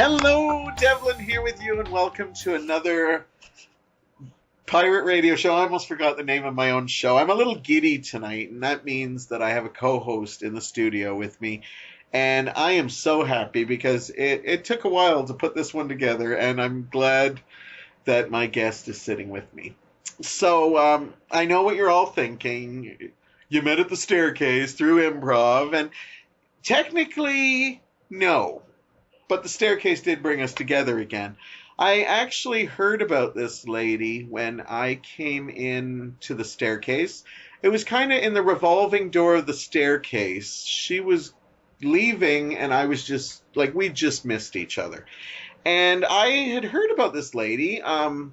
Hello, Devlin here with you, and welcome to another pirate radio show. I almost forgot the name of my own show. I'm a little giddy tonight, and that means that I have a co-host in the studio with me. And I am so happy because it took a while to put this one together, and I'm glad that my guest is sitting with me. So I know what you're all thinking. You met at the staircase through improv, and technically, no. But the staircase did bring us together again. I actually heard about this lady when I came in to the staircase. It was kind of in the revolving door of the staircase. She was leaving, and I was just, like, we just missed each other. And I had heard about this lady. I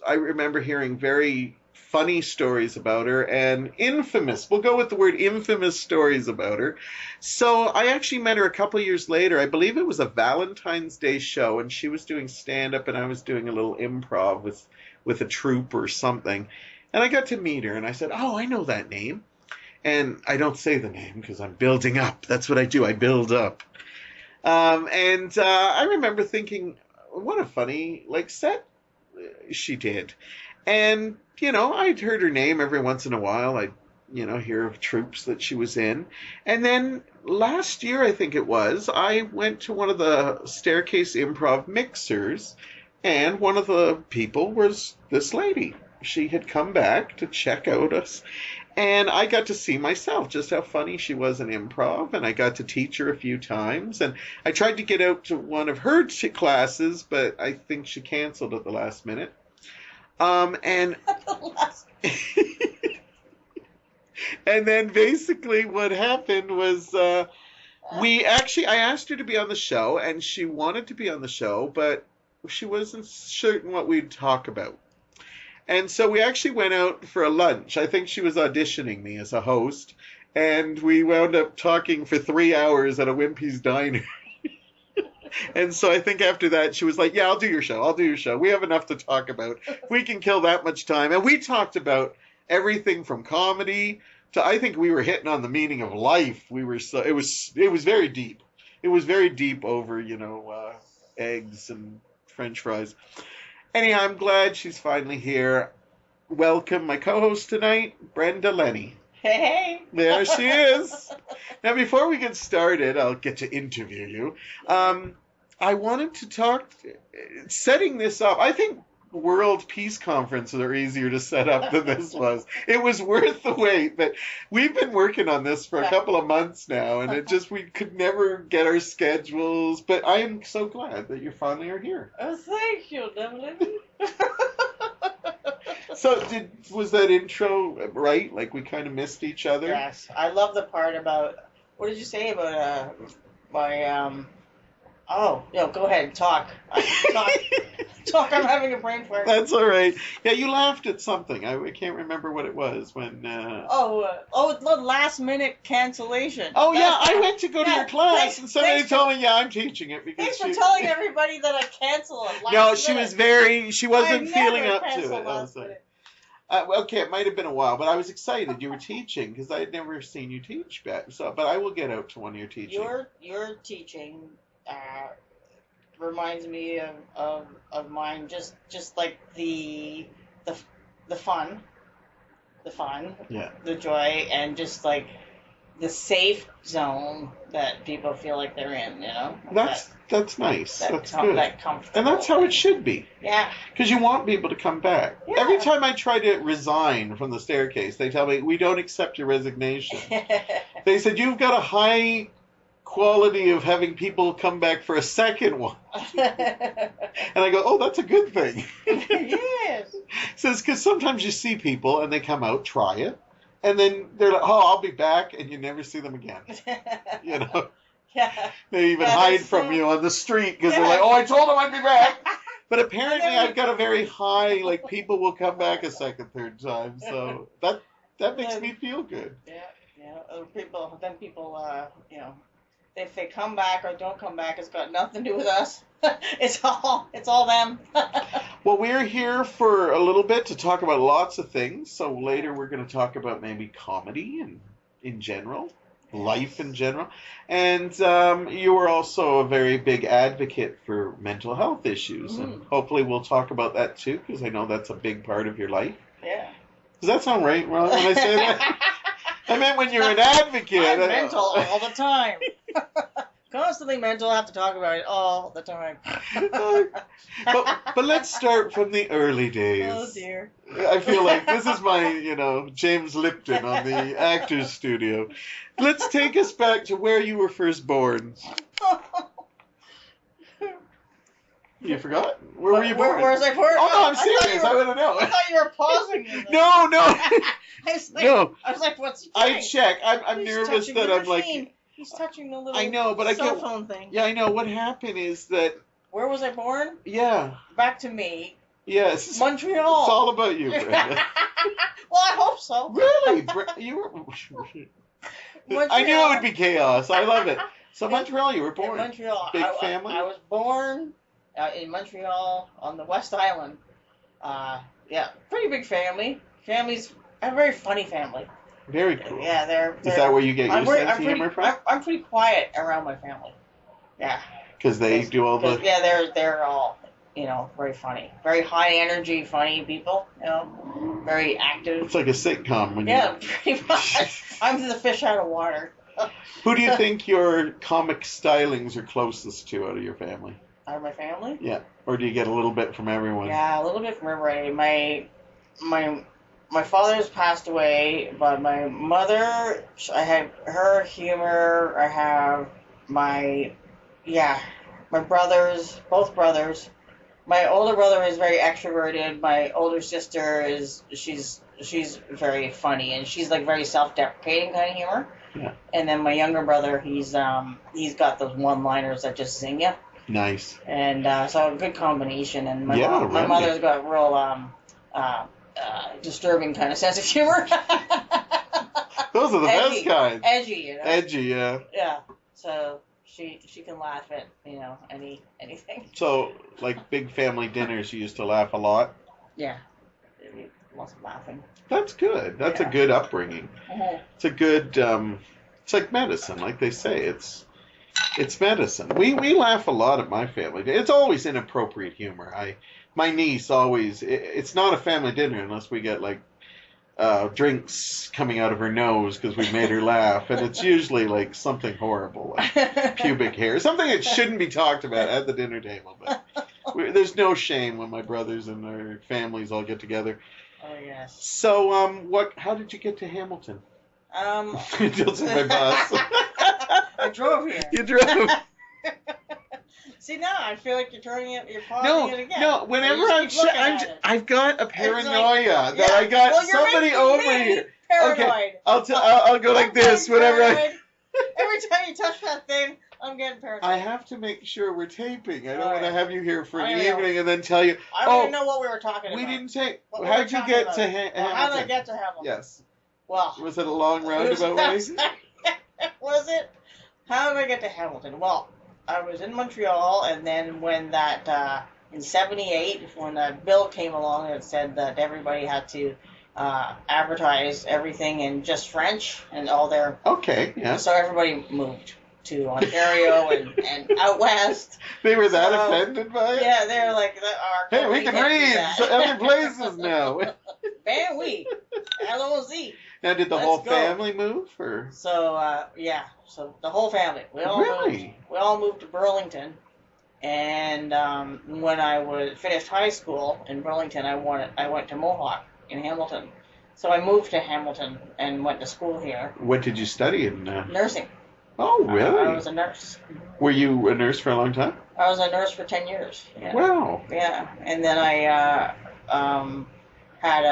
remember hearing very funny stories about her and infamous, we'll go with the word infamous stories about her. So I actually met her a couple of years later. I believe it was a Valentine's Day show, and she was doing stand-up and I was doing a little improv with a troupe or something. And I got to meet her and I said, oh, I know that name. And I don't say the name because I'm building up. That's what I do. I build up. I remember thinking, what a funny, set she did. And, I'd heard her name every once in a while. I'd, hear of troops that she was in. And then last year, I think it was, I went to one of the Staircase Improv mixers, and one of the people was this lady. She had come back to check out us, and I got to see myself just how funny she was in improv, and I got to teach her a few times, and I tried to get out to one of her classes, but I think she canceled at the last minute. And then basically what happened was I asked her to be on the show, and she wanted to be on the show, but she wasn't certain what we'd talk about. And so we actually went out for a lunch. I think she was auditioning me as a host, and we wound up talking for 3 hours at a Wimpy's Diner. And so I think after that, she was like, yeah, I'll do your show. We have enough to talk about. We can kill that much time. And we talked about everything from comedy to, I think we were hitting on the meaning of life. It was very deep. It was very deep over, eggs and French fries. Anyhow, I'm glad she's finally here. Welcome my co-host tonight, Brenda, Lennie. Hey. There she is. Now, before we get started, I'll get to interview you. I wanted to talk, setting this up. I think World Peace Conferences are easier to set up than this was. It was worth the wait, but we've been working on this for a couple of months now, and we could never get our schedules, but I am so glad that you finally are here. Oh, thank you, Devlin. So, was that intro right? Like, we kind of missed each other? Yes. I love the part about, what did you say about go ahead, talk. Talk, I'm having a brain fart. That's all right. Yeah, you laughed at something. I can't remember what it was when... the last-minute cancellation. Oh, yeah, I went to go to your class, and somebody told me, I'm teaching it. Thanks for telling everybody that I canceled it last minute. She wasn't feeling up to it. Okay, it might have been a while, but I was excited you were teaching, because I had never seen you teach back. But I will get out to one of your teaching. Your teaching... reminds me of mine, just like the fun, yeah, the joy, and just like the safe zone that people feel like they're in, That's nice. That's good. That comfortable. And that's how it should be. Yeah. Because you want people to come back. Yeah. Every time I try to resign from the staircase, they tell me, we don't accept your resignation. They said, you've got a high quality of having people come back for a second one. And I go, oh, that's a good thing. Yes. Says, because sometimes you see people and they come out, try it, and then they're like, oh, I'll be back, and you never see them again. Yeah. They even hide from you on the street because they're like, oh, I told them I'd be back. But apparently I've got a very high, people will come back a second, third time. So that makes me feel good. Yeah. People, if they come back or don't come back, it's got nothing to do with us. It's all them. Well, we're here for a little bit to talk about lots of things. So later we're going to talk about maybe comedy and in general. life in general. And you were also a very big advocate for mental health issues. Mm-hmm. And hopefully we'll talk about that too, because I know that's a big part of your life. Yeah. Does that sound right when I say that? I meant when you're an advocate. I'm mental all the time. Constantly mental. I have to talk about it all the time. but let's start from the early days. Oh dear. I feel like this is my, James Lipton on the Actors Studio. Let's take us back to where you were first born. You forgot? Where were you born? Where was I born? Oh, no, I'm serious. I want to know. I thought you were pausing. No. I was like, No. I was like, what's he I doing? check. I'm nervous that I'm like... He's touching the little I know, but cell phone thing. Yeah, I know. What happened is that... Where was I born? Yeah. Back to me. Yes. Montreal. It's all about you, Brenda. Well, I hope so. Really? You were... Montreal. I knew it would be chaos. I love it. So Montreal, you were born. In Montreal. Big family? I was born in Montreal on the West Island. Yeah, pretty big family. Families, a very funny family. Very cool. Yeah, they're Is that where you get your sense of humor from? I'm pretty quiet around my family. Yeah. Because they do all the... Yeah, they're all, very funny. Very high energy, funny people, very active. It's like a sitcom. Pretty much. I'm the fish out of water. Who do you think your comic stylings are closest to out of your family? Out of my family? Yeah. Or do you get a little bit from everyone? Yeah, a little bit from everybody. My father's passed away, but my mother, I have her humor. I have my brothers, both brothers. My older brother is very extroverted. My older sister she's very funny, and she's like very self-deprecating kind of humor. Yeah. And then my younger brother, he's got those one-liners that just zing you. Nice. And so a good combination. And my really. mother's got real disturbing kind of sense of humor. Those are the best kinds. Edgy, Edgy, yeah. Yeah. So she can laugh at anything. So like big family dinners, you used to laugh a lot. Yeah. Lots of laughing. That's good. That's a good upbringing. Mm-hmm. It's a good. It's like medicine, like they say. It's medicine. We laugh a lot at my family. It's always inappropriate humor. My niece always. It's not a family dinner unless we get like drinks coming out of her nose because we made her laugh, and it's usually like something horrible, like pubic hair, something that shouldn't be talked about at the dinner table. But there's no shame when my brothers and their families all get together. Oh yes. So how did you get to Hamilton? Don't say my boss. I drove here. You drove. See, now I feel like you're pausing it again. No, whenever I've got a paranoia that I Well, got you're somebody making over me here. Paranoid. Okay, I'll go like this whenever Every time you touch that thing, I'm getting paranoid. I have to make sure we're taping. I don't want to Right. have you here for an I know. evening and then tell you. I don't even know what we were talking about. We didn't take. What How'd were we you talking get about? to Hamilton? How did I get to Hamilton? Yes. Well, Was it a long roundabout way? Was it? How did I get to Hamilton? Well, I was in Montreal, and then when that in '78, when that bill came along that said that everybody had to advertise everything in just French and all their Okay. Yeah. so everybody moved to Ontario and out west. They were that offended by it. Yeah, they were like, Hey, we can read other places now. Ben, we. L-O-Z. Now, did the Let's whole go. family move, or? So, so the whole family. We all moved to Burlington. And when I finished high school in Burlington, I went to Mohawk in Hamilton. So I moved to Hamilton and went to school here. What did you study in? Nursing. Oh, really? I was a nurse. Were you a nurse for a long time? I was a nurse for 10 years. Yeah. Wow. Yeah, and then I had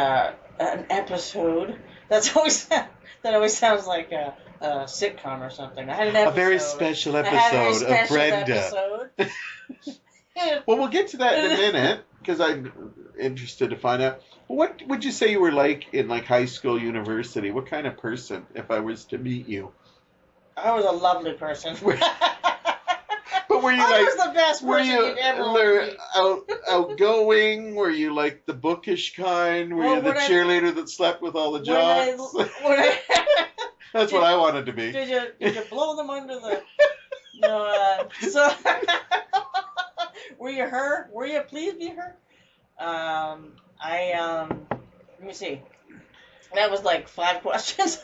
an episode. That always sounds like a sitcom or something. I had an episode. A very special I had a very episode of special Brenda. episode. Well, we'll get to that in a minute because I'm interested to find out. What would you say you were like in like high school, university? What kind of person, if I was to meet you? I was a lovely person. But were you I like? was the best Were person you you'd ever meet. outgoing? Were you like the bookish kind? Were Well, you the cheerleader that slept with all the When I- jocks? That's what I wanted to be. Did you blow them under the? No. So were you her? Were you pleased be her? Let me see. That was like 5 questions.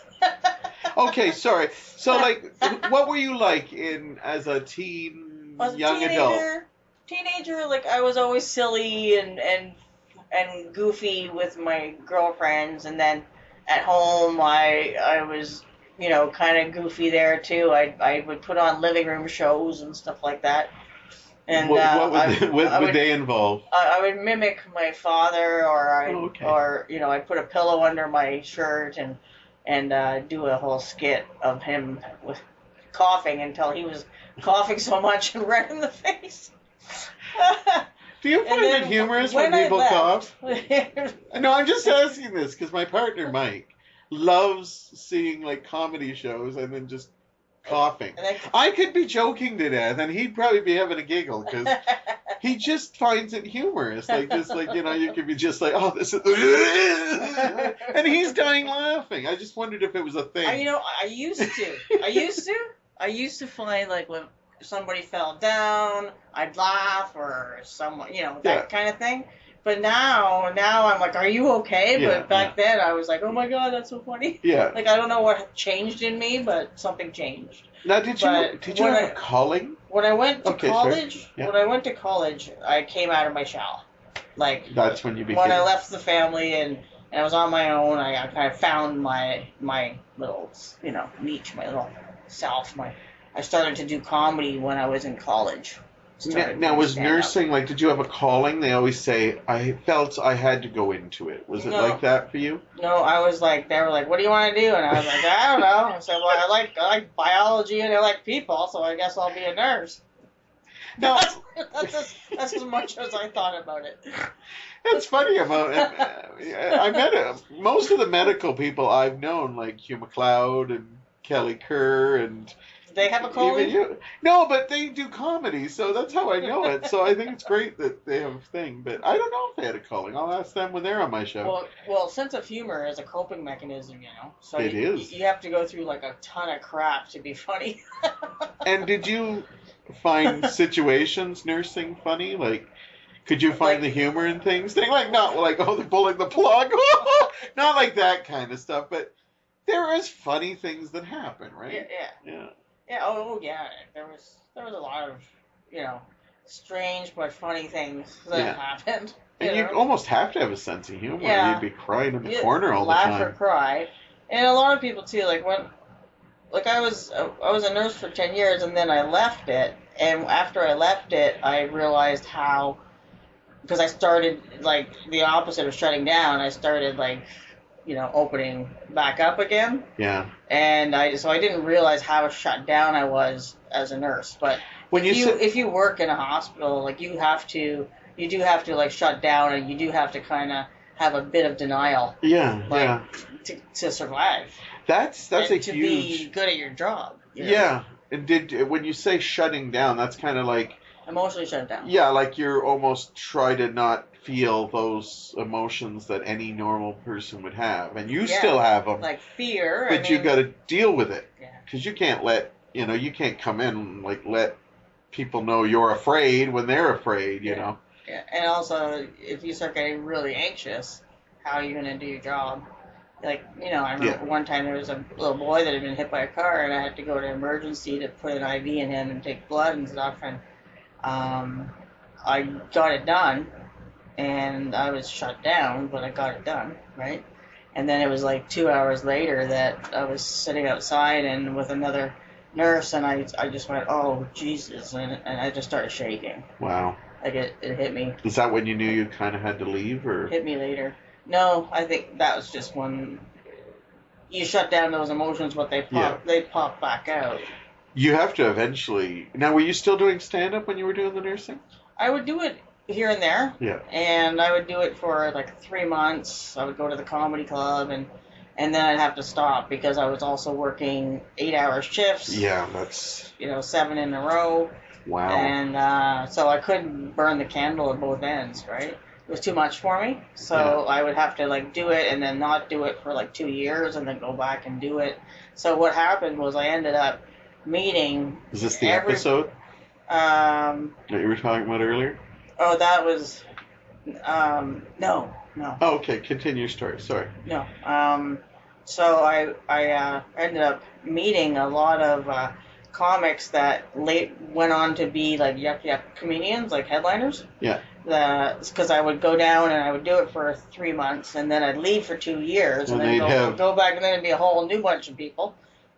Okay, sorry. So, like, what were you like as a teen, young adult? Teenager, like I was always silly and goofy with my girlfriends, and then at home I was, kind of goofy there too. I would put on living room shows and stuff like that. And what would they involve? I would mimic my father, or I'd put a pillow under my shirt and do a whole skit of him with coughing until he was coughing so much and red in the face. Do you find it humorous when people cough? No, I'm just asking this because my partner Mike loves seeing like comedy shows and then just coughing. I could be joking to death and he'd probably be having a giggle because he just finds it humorous. Like just like you could be just like, oh, this is, and he's dying laughing. I just wondered if it was a thing. I used to find like when somebody fell down, I'd laugh, or someone, that kind of thing. But now I'm like, are you okay? But back then I was like, oh my God, that's so funny. Yeah. Like, I don't know what changed in me, but something changed. Now, did you have a calling? When I went to college, sure. Yeah. when I went to college, I came out of my shell. Like, that's when you became. When I left the family and I was on my own, I kind of found my little, niche, my little self. I started to do comedy when I was in college. Now, was nursing, like, did you have a calling? They always say, I felt I had to go into it. Was it like that for you? No, I was like, they were like, what do you want to do? And I was like, I don't know. I said, well, I like biology and I like people, so I guess I'll be a nurse. No. That's as much as I thought about it. It's funny about it. I met most of the medical people I've known, like Hugh MacLeod and Kelly Kerr and... They have a calling? No, but they do comedy, so that's how I know it. So I think it's great that they have a thing, but I don't know if they had a calling. I'll ask them when they're on my show. Well, sense of humor is a coping mechanism, So it is. You have to go through like a ton of crap to be funny. And did you find situations nursing funny? Like, could you find the humor in things? Not like, oh, they're pulling the plug. Not like that kind of stuff, but there is funny things that happen, right? Yeah. Yeah, oh yeah, there was a lot of, strange but funny things that happened. And you almost have to have a sense of humor. Yeah. You'd be crying in the corner all the time. Laugh or cry. And a lot of people too, like I was a nurse for 10 years and then I left it, and after I left it, I realized how, because I started like the opposite of shutting down, I started like, opening back up again. Yeah. And I didn't realize how shut down I was as a nurse. But if you work in a hospital, like you do have to like shut down, and you do have to kind of have a bit of denial. Yeah. To survive. That's a huge. To be good at your job. Yeah. And when you say shutting down, that's kind of like emotionally shut down. Yeah, like you're almost try to not feel those emotions that any normal person would have, and you still have them, like fear. But you got to deal with it, Yeah. Because you can't you can't come in and like let people know you're afraid when they're afraid, you know. Yeah, and also if you start getting really anxious, how are you gonna do your job? Like, I remember one time there was a little boy that had been hit by a car, and I had to go to emergency to put an IV in him and take blood and stuff, and I got it done. And I was shut down, but I got it done, right? And then it was like 2 hours later that I was sitting outside and with another nurse, and I just went, oh, Jesus, and I just started shaking. Wow. Like it hit me. Is that when you knew you kind of had to leave, or? Hit me later. No, I think that was just when you shut down those emotions, but they pop back out. You have to eventually. Now, were you still doing stand-up when you were doing the nursing? I would do it here and there. Yeah. And I would do it for like 3 months. I would go to the comedy club, and then I'd have to stop because I was also working 8-hour shifts. Yeah, that's 7 in a row. Wow. And so I couldn't burn the candle at both ends, right? was too much for me. So I would have to like do it and then not do it for like 2 years and then go back and do it. So what happened was I ended up meeting. Is this the episode that you were talking about earlier? Oh, that was no. Oh, okay. Continue your story. Sorry. No. So I ended up meeting a lot of comics that went on to be like yuck comedians, like headliners. Yeah. Because I would go down and I would do it for 3 months and then I'd leave for 2 years and then go back and then it'd be a whole new bunch of people,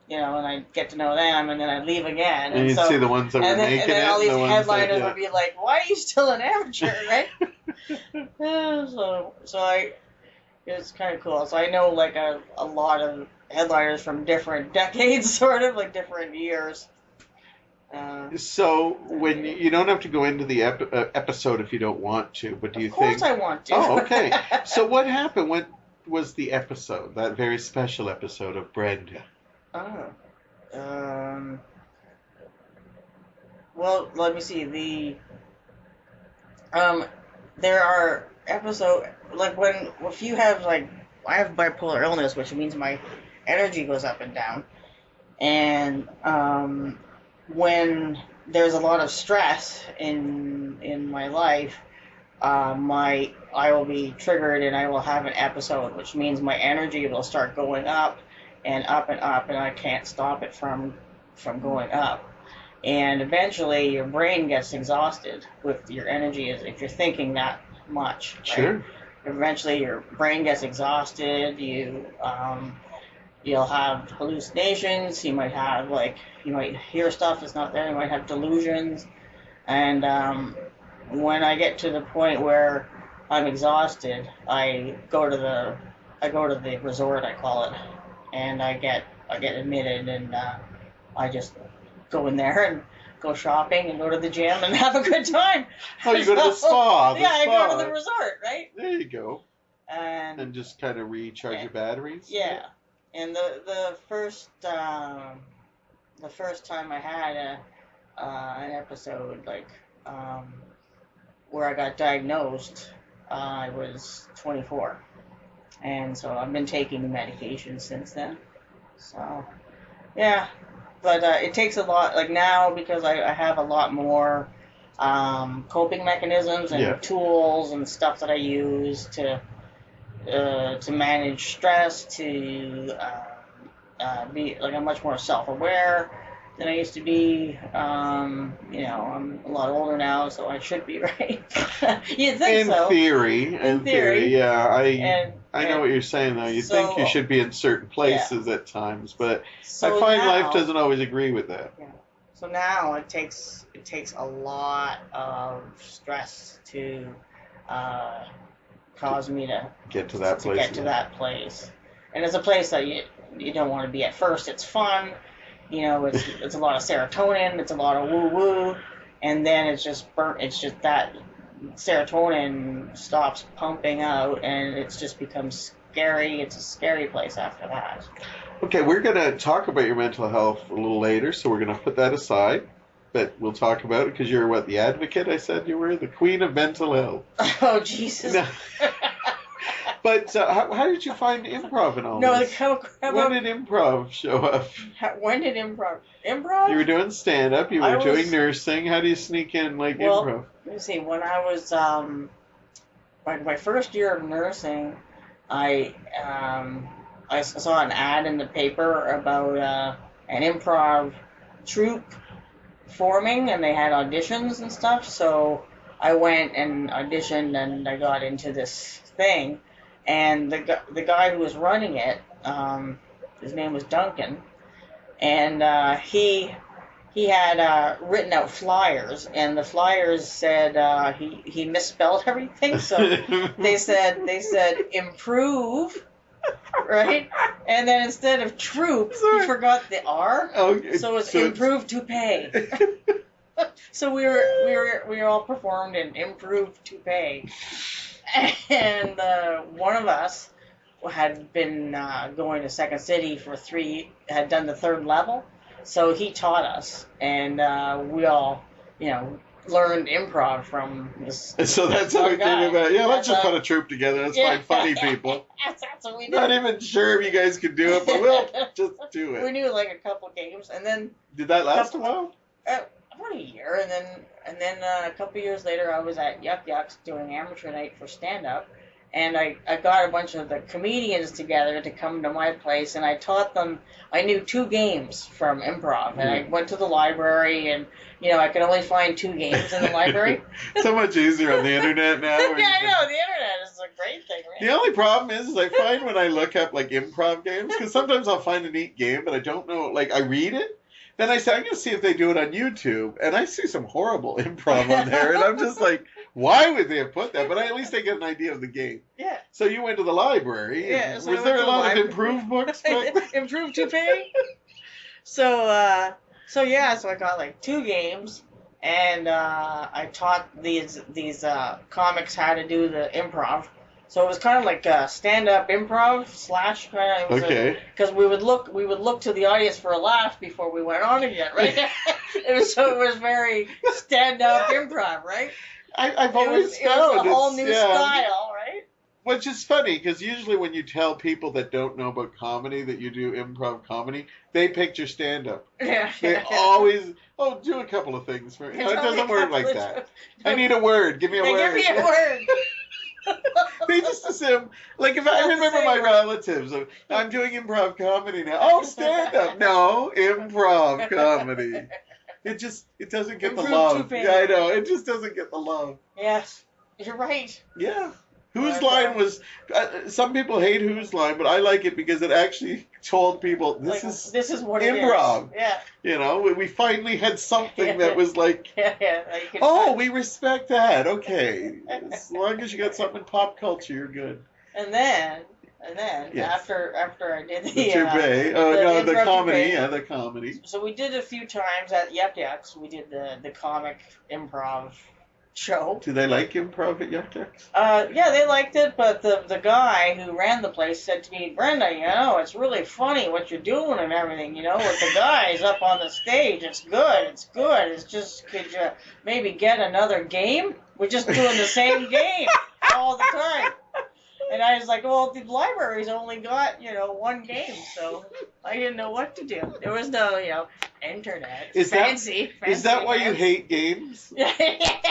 and I'd get to know them and then I'd leave again. And you'd see the ones that were making it. And then all these headliners would be like, "Why are you still an amateur?" Right? It's kind of cool. So I know like a lot of headliners from different decades, sort of like different years. So when you don't have to go into the episode if you don't want to, but do you think? Of course I want to. Oh, okay. So what happened? What was the episode? That very special episode of Brenda? Oh. Well, let me see. There are episodes like if you have like I have bipolar illness, which means my energy goes up and down, and when there's a lot of stress in my life, I will be triggered and I will have an episode, which means my energy will start going up and up and up, and I can't stop it from going up. And eventually your brain gets exhausted with your energy if you're thinking that much. Right? Sure. Eventually your brain gets exhausted. You'll have hallucinations. You might hear stuff that's not there. You might have delusions. And when I get to the point where I'm exhausted, I go to the resort, I call it, and I get admitted, and I just go in there and go shopping and go to the gym and have a good time. Oh, you go to the spa. I go to the resort, right? There you go. And just kind of recharge your batteries. Yeah. And the first time I had an episode where I got diagnosed, I was 24, and so I've been taking medication since then. So yeah, but it takes a lot. Like now, because I have a lot more coping mechanisms and tools and stuff that I use to manage stress, to be like I'm much more self-aware than I used to be. I'm a lot older now, so I should be, right? You'd think so. In theory, yeah. I know what you're saying, though. You think you should be in certain places at times, but I find life doesn't always agree with that. Yeah. So now it takes a lot of stress to cause me to get to that place. And it's a place that you don't want to be at first. It's fun. It's a lot of serotonin. It's a lot of woo woo, and then it's just burnt. It's just that serotonin stops pumping out, and it just becomes scary. It's a scary place after that. Okay, we're gonna talk about your mental health a little later, so we're gonna put that aside. But we'll talk about it because you're the advocate. I said you were the queen of mental health. Oh Jesus! No. But how did you find improv and all this? When did improv show up? When did improv? Improv? You were doing stand-up. You were doing nursing. How do you sneak in improv? Let me see. When I was my first year of nursing, I saw an ad in the paper about an improv troupe forming, and they had auditions and stuff. So I went and auditioned, and I got into this thing. And the guy who was running it, his name was Duncan, and he had written out flyers, and the flyers said he misspelled everything. So they said improve, right? And then instead of troop, he forgot the R. Okay, so it was improve to pay. So we were all performed in improve to pay. And one of us had been going to Second City had done the third level, so he taught us, and we all, learned improv from this. So that's how we one guy. came about. Yeah, let's That's just put a troupe together. Let's find funny people. That's what we did. Not even sure if you guys could do it, but we'll just do We it. knew like a couple games, and then Did that last a while? about a year, and then a couple years later, I was at Yuck Yucks doing amateur night for stand up, and I got a bunch of the comedians together to come to my place, and I taught them. I knew 2 games from improv, and I went to the library, and I could only find 2 games in the library. So much easier on the internet now. Yeah, I know, the internet is a great thing, right? The only problem is I find when I look up like improv games, because sometimes I'll find a neat game, but I don't know, like I read it, then I say, I'm going to see if they do it on YouTube, and I see some horrible improv on there, and I'm just like, why would they have put that? But at least I get an idea of the game. Yeah. So you went to the library. Yeah. So was there a lot of improved books? Improved Toupee? So I got like 2 games, and I taught these comics how to do the improv. So it was kind of like stand-up improv / kind of. Okay. Because we would look to the audience for a laugh before we went on again, right? It was very stand-up improv, right? I've always it was found a whole new style, right? Which is funny, because usually when you tell people that don't know about comedy that you do improv comedy, they picture stand-up. Yeah. They always, do a couple of things for me. No, it doesn't work like that. I need a word. Give me a word. Give me a word. They just assume, like if I remember my relatives, I'm doing improv comedy now. Oh, stand-up. No, improv comedy. It doesn't get the love. Yeah, I know. It just doesn't get the love. Yes, you're right. Yeah. Whose line was, some people hate Whose Line, but I like it because it actually told people, this is what improv. It is. Yeah. We finally had something that was like, we respect that. Okay. As long as you got something in pop culture, you're good. And then yes. after I did the comedy. Yeah, the comedy. So we did a few times at Yuck Yucks. We did the comic improv show. Do they like improv at Yuck Yucks? Yeah, they liked it, but the guy who ran the place said to me, Brenda, it's really funny what you're doing and everything, with the guys up on the stage. It's good. It's just, could you maybe get another game? We're just doing the same game all the time. And I was like, well, the library's only got, 1 game, so I didn't know what to do. There was no, internet. Is that why you hate games?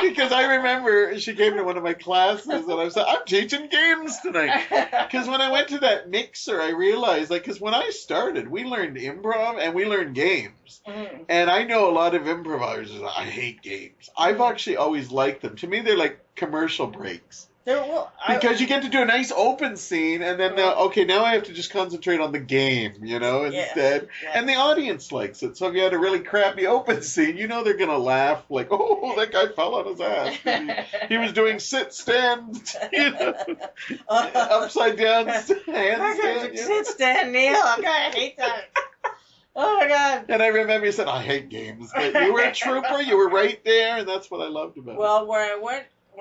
Because I remember she came to one of my classes and I said, I'm teaching games tonight. Because when I went to that mixer, I realized, because when I started, we learned improv and we learned games. Mm. And I know a lot of improvisers, I hate games. I've actually always liked them. To me, they're like commercial breaks. Because you get to do a nice open scene, and then now I have to just concentrate on the game, instead. Yeah. And the audience likes it. So if you had a really crappy open scene, they're going to laugh like, oh, that guy fell on his ass. He was doing sit, stand, upside down handstand. Sit, stand, kneel. God, I hate that. Oh, my God. And I remember you said, I hate games. But you were a trooper. You were right there, and that's what I loved about it. Well, when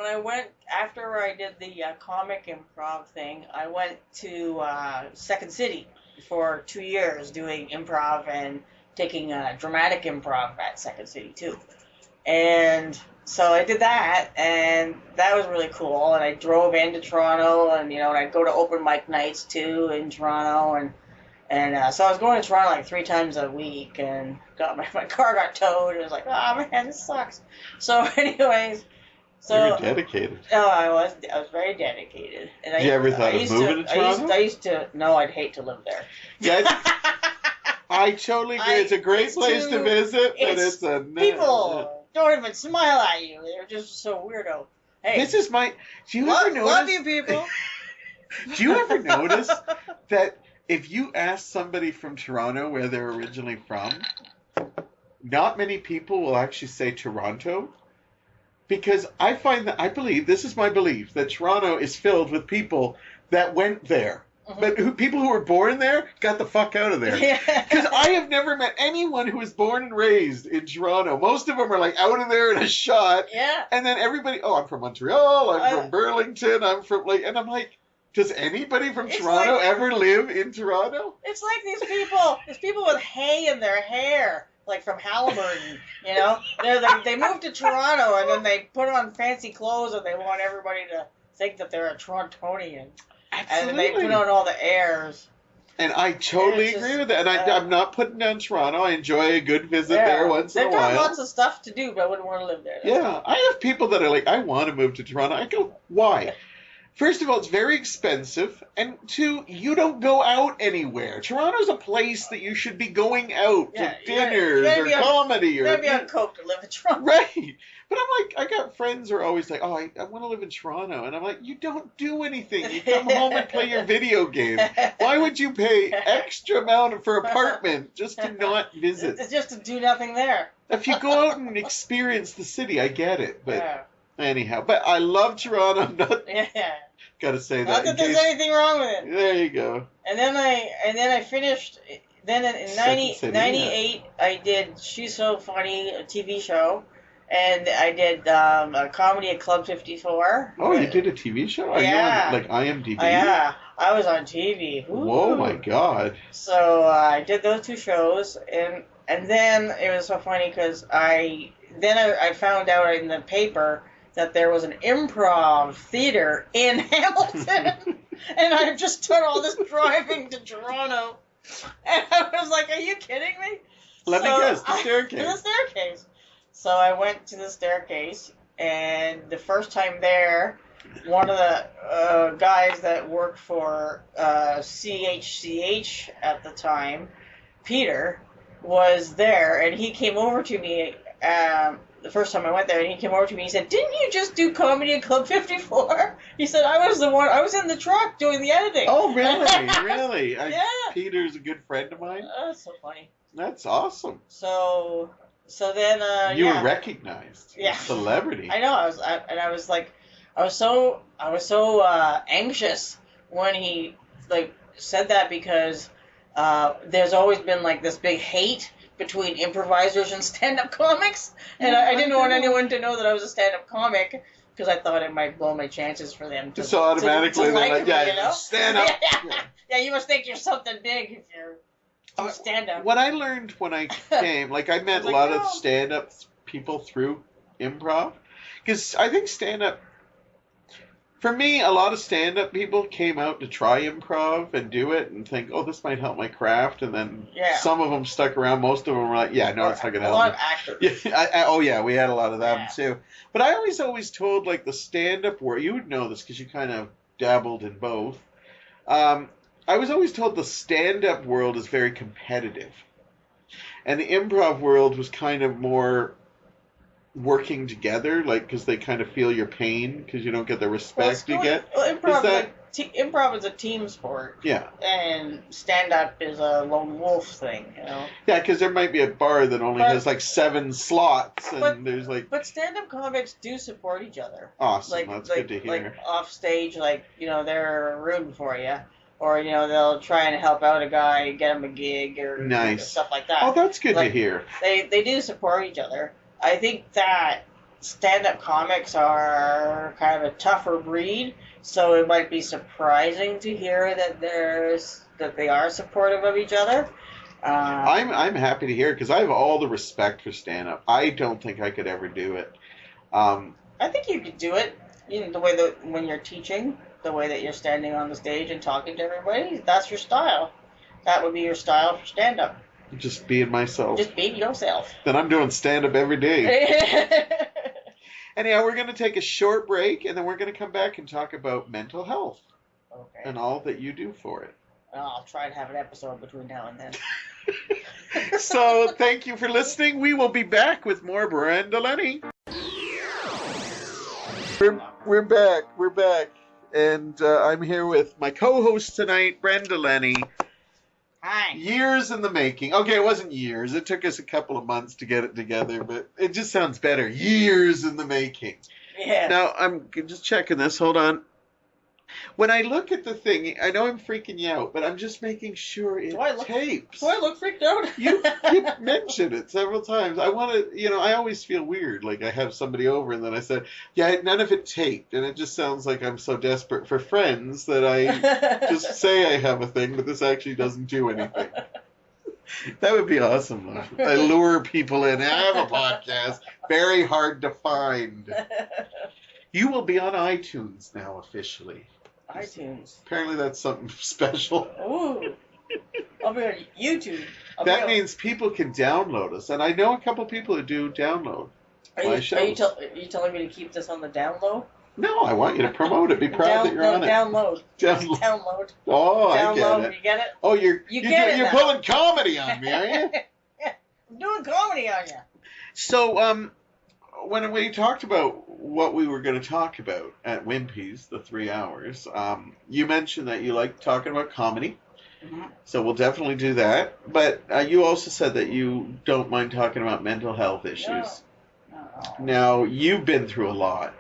I went, after I did the comic improv thing, I went to Second City for 2 years doing improv and taking dramatic improv at Second City, too. And so I did that, and that was really cool. And I drove into Toronto, and, and I'd go to open mic nights, too, in Toronto. And so I was going to Toronto like 3 times a week, and my car got towed, and I was like, oh, man, this sucks. So anyways... So, you were dedicated. Oh, I was very dedicated. And Did you ever thought of moving to Toronto? No, I'd hate to live there. Yeah, I totally agree. It's a great place to visit, but it's a... People don't even smile at you. They're just so weirdo. Hey. This is my... Do you ever notice... Love you, people. Do you ever notice that if you ask somebody from Toronto where they're originally from, not many people will actually say Toronto? Because I find that, this is my belief, that Toronto is filled with people that went there. Mm-hmm. But people who were born there got the fuck out of there. Because I have never met anyone who was born and raised in Toronto. Most of them are like out of there in a shot. Yeah. And then everybody, I'm from Montreal, I'm from Burlington, I'm from and I'm like, does anybody from Toronto ever live in Toronto? It's like these people with hay in their hair. like from Halliburton, you know? They're like, they moved to Toronto and then they put on fancy clothes and they want everybody to think that they're a Torontonian. Absolutely. And they put on all the airs. And I totally agree with that. And I'm not putting down Toronto. I enjoy a good visit there once in a while. They've got lots of stuff to do, but I wouldn't want to live there. Yeah, I have people that are like, I want to move to Toronto. I go, why? First of all, it's very expensive, and two, you don't go out anywhere. Toronto's a place that you should be going out to dinners or comedy. You gotta be on coke to live in Toronto. Right. But I'm like, I got friends who are always like, oh, I want to live in Toronto. And I'm like, you don't do anything. You come home and play your video game. Why would you pay extra amount for apartment just to not visit? It's just to do nothing there. If you go out and experience the city, I get it. But anyhow, but I love Toronto. I'm not... Gotta say that. Not that there's anything wrong with it. There you go. And then I finished. Then in 98, I did She's So Funny, a TV show, and I did a comedy at Club 54. Oh, you did a TV show? Are you on like IMDb? Yeah, I was on TV. Ooh. Whoa, my God! So I did those two shows, and then it was so funny because I found out in the paper that there was an improv theater in Hamilton, and I just done all this driving to Toronto, and I was like, "Are you kidding me?" Let me guess, the staircase. The staircase. So I went to the staircase, and the first time there, one of the guys that worked for CHCH at the time, Peter, was there, and he came over to me. The first time I went there, and he came over to me, he said, "Didn't you just do comedy at Club 54? He said, I was in the truck doing the editing. Oh, really? Really? Yeah. Peter's a good friend of mine. That's so funny. That's awesome. So then, you were recognized. Yeah. Celebrity. I know. I was so anxious when he, said that because, there's always been, this big hate between improvisers and stand-up comics, and I didn't want anyone to know that I was a stand-up comic because I thought it might blow my chances for them to so automatically to like me, yeah, you know? stand up. Yeah, you must think you're something big if you're stand-up. What I learned when I came, I met a lot of stand-up people through improv, because I think stand-up. For me, a lot of stand-up people came out to try improv and do it and think, oh, this might help my craft. And then some of them stuck around. Most of them were like, yeah, no, it's not going to help. A lot of actors. Yeah, we had a lot of them too. But I always told, the stand-up world, you would know this because you kind of dabbled in both. I was always told the stand-up world is very competitive. And the improv world was kind of more working together, because they kind of feel your pain because you don't get the respect you get. Well, improv is a team sport. Yeah. And stand-up is a lone wolf thing, you know? Yeah, because there might be a bar that only has 7 slots, and there's But stand-up comics do support each other. Awesome, that's good to hear. Off stage, they're rooting for you. Or, they'll try and help out a guy, get him a gig, or stuff like that. Oh, that's good to hear. They do support each other. I think that stand-up comics are kind of a tougher breed, so it might be surprising to hear that they are supportive of each other. I'm happy to hear it because I have all the respect for stand-up. I don't think I could ever do it. I think you could do it. The way that when you're teaching, the way that you're standing on the stage and talking to everybody, that's your style. That would be your style for stand-up. Just being myself. Just being yourself. Then I'm doing stand-up every day. Anyhow, we're going to take a short break, and then we're going to come back and talk about mental health. Okay. And all that you do for it. I'll try to have an episode between now and then. So, thank you for listening. We will be back with more Brenda Lennie. We're back. And I'm here with my co-host tonight, Brenda Lennie. Hi. Years in the making. Okay, it wasn't years. It took us a couple of months to get it together, but it just sounds better. Years in the making. Yeah. Now, I'm just checking this. Hold on. When I look at the thing, I know I'm freaking you out, but I'm just making sure it tapes. Do I look freaked out? You mentioned it several times. I want to, I always feel weird. I have somebody over and then I said, yeah, none of it taped. And it just sounds like I'm so desperate for friends that I just say I have a thing, but this actually doesn't do anything. That would be awesome. Though. I lure people in. I have a podcast. Very hard to find. You will be on iTunes now officially. iTunes. Apparently that's something special. Ooh. I'll be on YouTube. That means people can download us. And I know a couple people who do download my shows. Are you telling me to keep this on the down low? No, I want you to promote it. Be proud that you're on it. Download. Download. Download. Oh, I get Download. it. You get it? Oh, you're you're pulling comedy on me, are you? Yeah, I'm doing comedy on you. So, when we talked about what we were going to talk about at Wimpy's, the 3 hours, you mentioned that you like talking about comedy. Mm-hmm. So we'll definitely do that. But you also said that you don't mind talking about mental health issues. No. Now, you've been through a lot.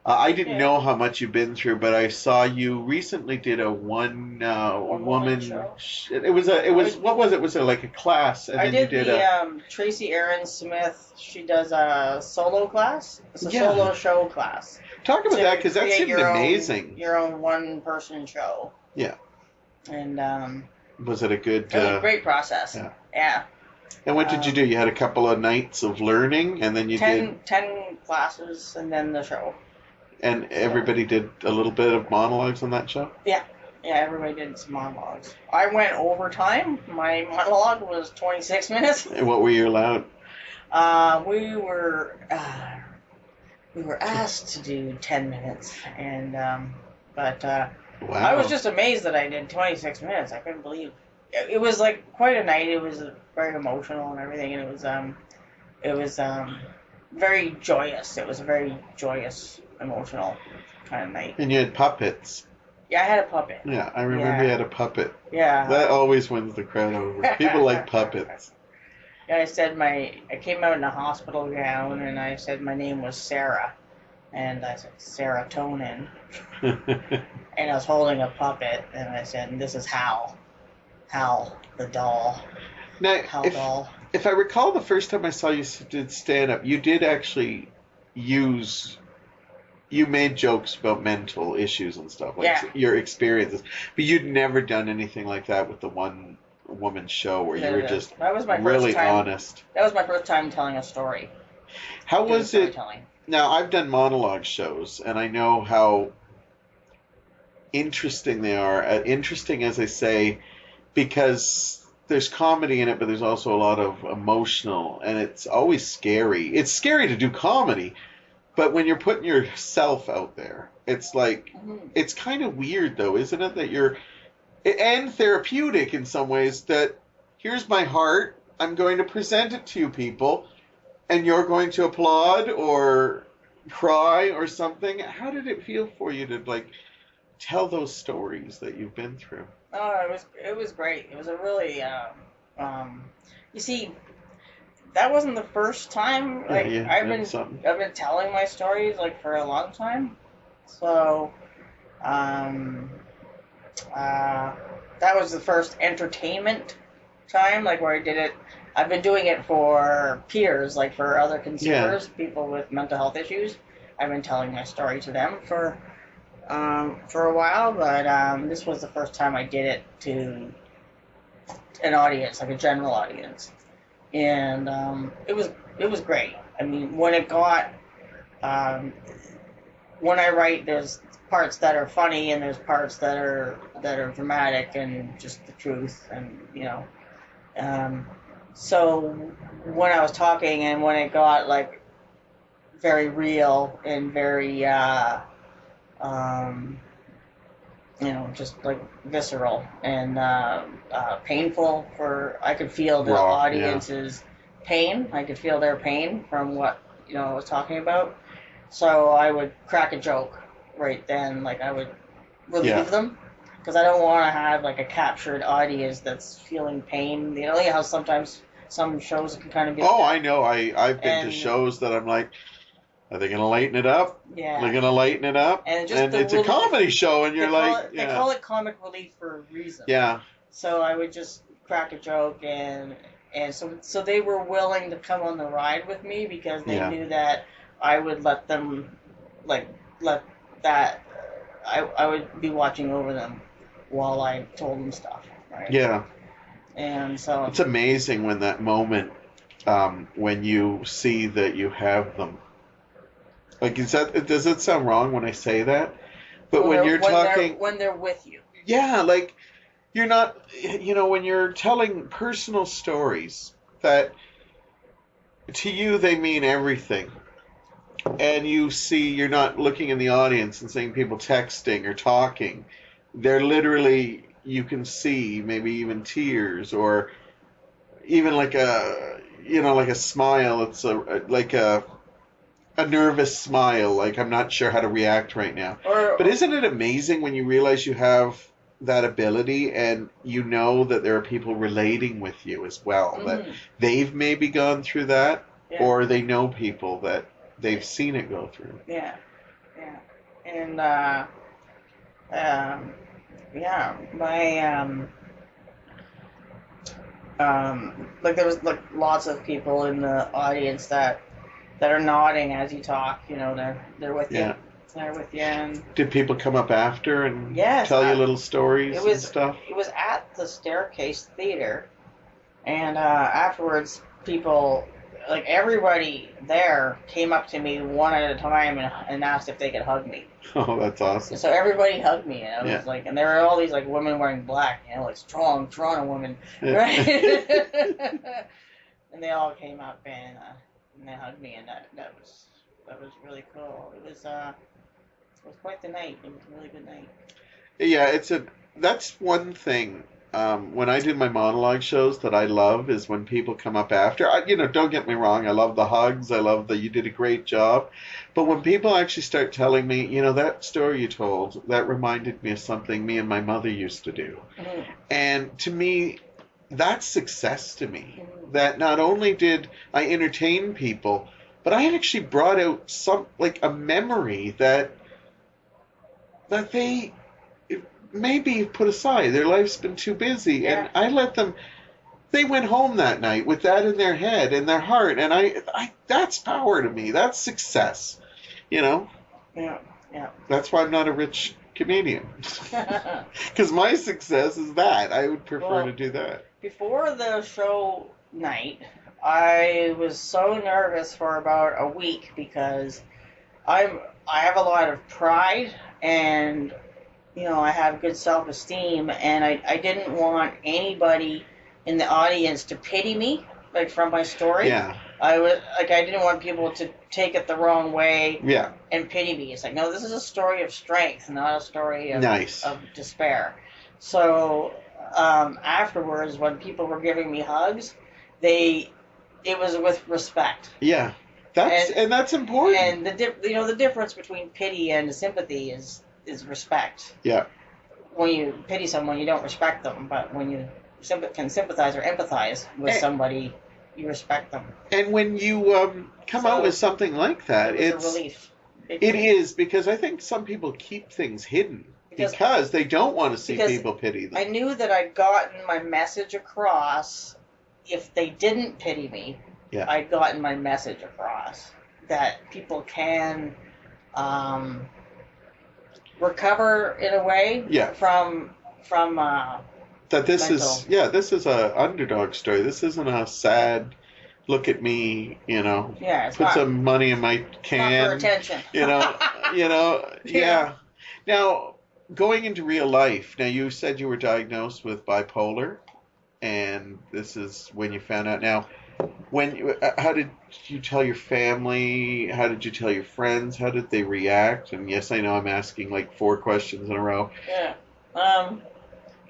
I didn't know how much you've been through, but I saw you recently did a one woman show. It was what was it? Was it like a class? And I then did Tracy Aaron Smith. She does a solo class. It's a solo show class. Talk about that because that seemed amazing. Your own one-person show. Yeah. And was it a good? It was a great process. Yeah. And what did you do? You had a couple of nights of learning, and then you did 10 classes, and then the show. And everybody did a little bit of monologues on that show? Yeah. Yeah, everybody did some monologues. I went overtime. My monologue was 26 minutes. And what were you allowed? We were asked to do 10 minutes, and but wow. I was just amazed that I did 26 minutes. I couldn't believe it was like quite a night. It was very emotional and everything, and it was very joyous. It was a very joyous, emotional kind of night. And you had puppets. Yeah, I had a puppet. Yeah, I remember you had a puppet. Yeah. That always wins the crowd over. People like puppets. Yeah, I came out in a hospital gown, and I said my name was Sarah. And I said, serotonin. And I was holding a puppet, and I said, this is Hal. Hal, the doll. Now, Hal doll. If I recall the first time I saw you did stand-up, you did actually you made jokes about mental issues and stuff, like your experiences. But you'd never done anything like that with the one-woman show where you were just that was my really first time, honest. That was my first time telling a story. How was it? Now, I've done monologue shows, and I know how interesting they are. Interesting, as I say, because there's comedy in it, but there's also a lot of emotional, and it's always scary. It's scary to do comedy, but when you're putting yourself out there, it's like, it's kind of weird, though, isn't it? That and therapeutic in some ways, that here's my heart, I'm going to present it to you people, and you're going to applaud or cry or something. How did it feel for you to tell those stories that you've been through? Oh, it was great. It was a really you see, that wasn't the first time. I've been telling my stories for a long time. So that was the first entertainment time, where I did it. I've been doing it for peers, for other consumers, people with mental health issues. I've been telling my story to them for a while, but this was the first time I did it to an audience, a general audience, and it was great. I mean, when it got when I write, there's parts that are funny and there's parts that are dramatic and just the truth, and so when I was talking and when it got very real and very just visceral and painful, I could feel the audience's pain. I could feel their pain from what I was talking about. So I would crack a joke right then, I would relieve them, because I don't want to have a captured audience that's feeling pain. You know how sometimes some shows can kind of be. I know. I've been to shows that I'm like, are they going to lighten it up? Yeah. They're going to lighten it up? And it's a comedy show, and you're they call it comic relief for a reason. Yeah. So I would just crack a joke, and so they were willing to come on the ride with me because they knew that I would let them, I would be watching over them while I told them stuff, right? Yeah. And so It's amazing when that moment, when you see that you have them. Like, does it sound wrong when I say that? But when you're talking, when they're with you. yeah, like you're not, when you're telling personal stories that to you they mean everything, and you see you're not looking in the audience and seeing people texting or talking. They're literally, you can see maybe even tears or even like a smile. It's like a nervous smile, like I'm not sure how to react right now. But isn't it amazing when you realize you have that ability and you know that there are people relating with you as well, that they've maybe gone through that, or they know people that they've seen it go through. Yeah, yeah. And, like there was like lots of people in the audience that are nodding as you talk. They're with you. They're with you. And did people come up after and tell you little stories and stuff? It was at the Staircase Theater, and afterwards, people, like everybody there, came up to me one at a time and asked if they could hug me. Oh, that's awesome. So everybody hugged me, and I was like, and there were all these like women wearing black, like strong Toronto women, right? And they all came up and they hugged me, and that was really cool. It was quite the night. It was a really good night. Yeah, that's one thing. When I do my monologue shows that I love is when people come up after. Don't get me wrong, I love the hugs. I love that you did a great job. But when people actually start telling me, that story you told, that reminded me of something me and my mother used to do. Mm-hmm. And to me, that's success to me. Mm-hmm. That not only did I entertain people, but I actually brought out a memory that they maybe put aside. Their life's been too busy, and I let them. They went home that night with that in their head and their heart, and I that's power to me. That's success, Yeah. That's why I'm not a rich comedian, because my success is that. I would prefer to do that. Before the show night, I was so nervous for about a week because I have a lot of pride and. I have good self-esteem, and I didn't want anybody in the audience to pity me, like from my story. Yeah. I didn't want people to take it the wrong way. Yeah. And pity me. It's like, no, this is a story of strength, not a story of despair. So afterwards, when people were giving me hugs, it was with respect. Yeah. That's important. And the difference between pity and sympathy is respect. Yeah. When you pity someone, you don't respect them, but when you can sympathize or empathize with somebody, you respect them. And when you come out with something like that, it's a relief. It is, because I think some people keep things hidden because they don't want to see people pity them. I knew that I'd gotten my message across. If they didn't pity me, I'd gotten my message across that people can recover in a way from that this is a underdog story. This isn't a sad look at me, put some money in my can, not for attention. Now, going into real life, now you said you were diagnosed with bipolar, and this is when you found out. Now, how did you tell your family? How did you tell your friends? How did they react? And yes, I know I'm asking like 4 questions in a row. Yeah.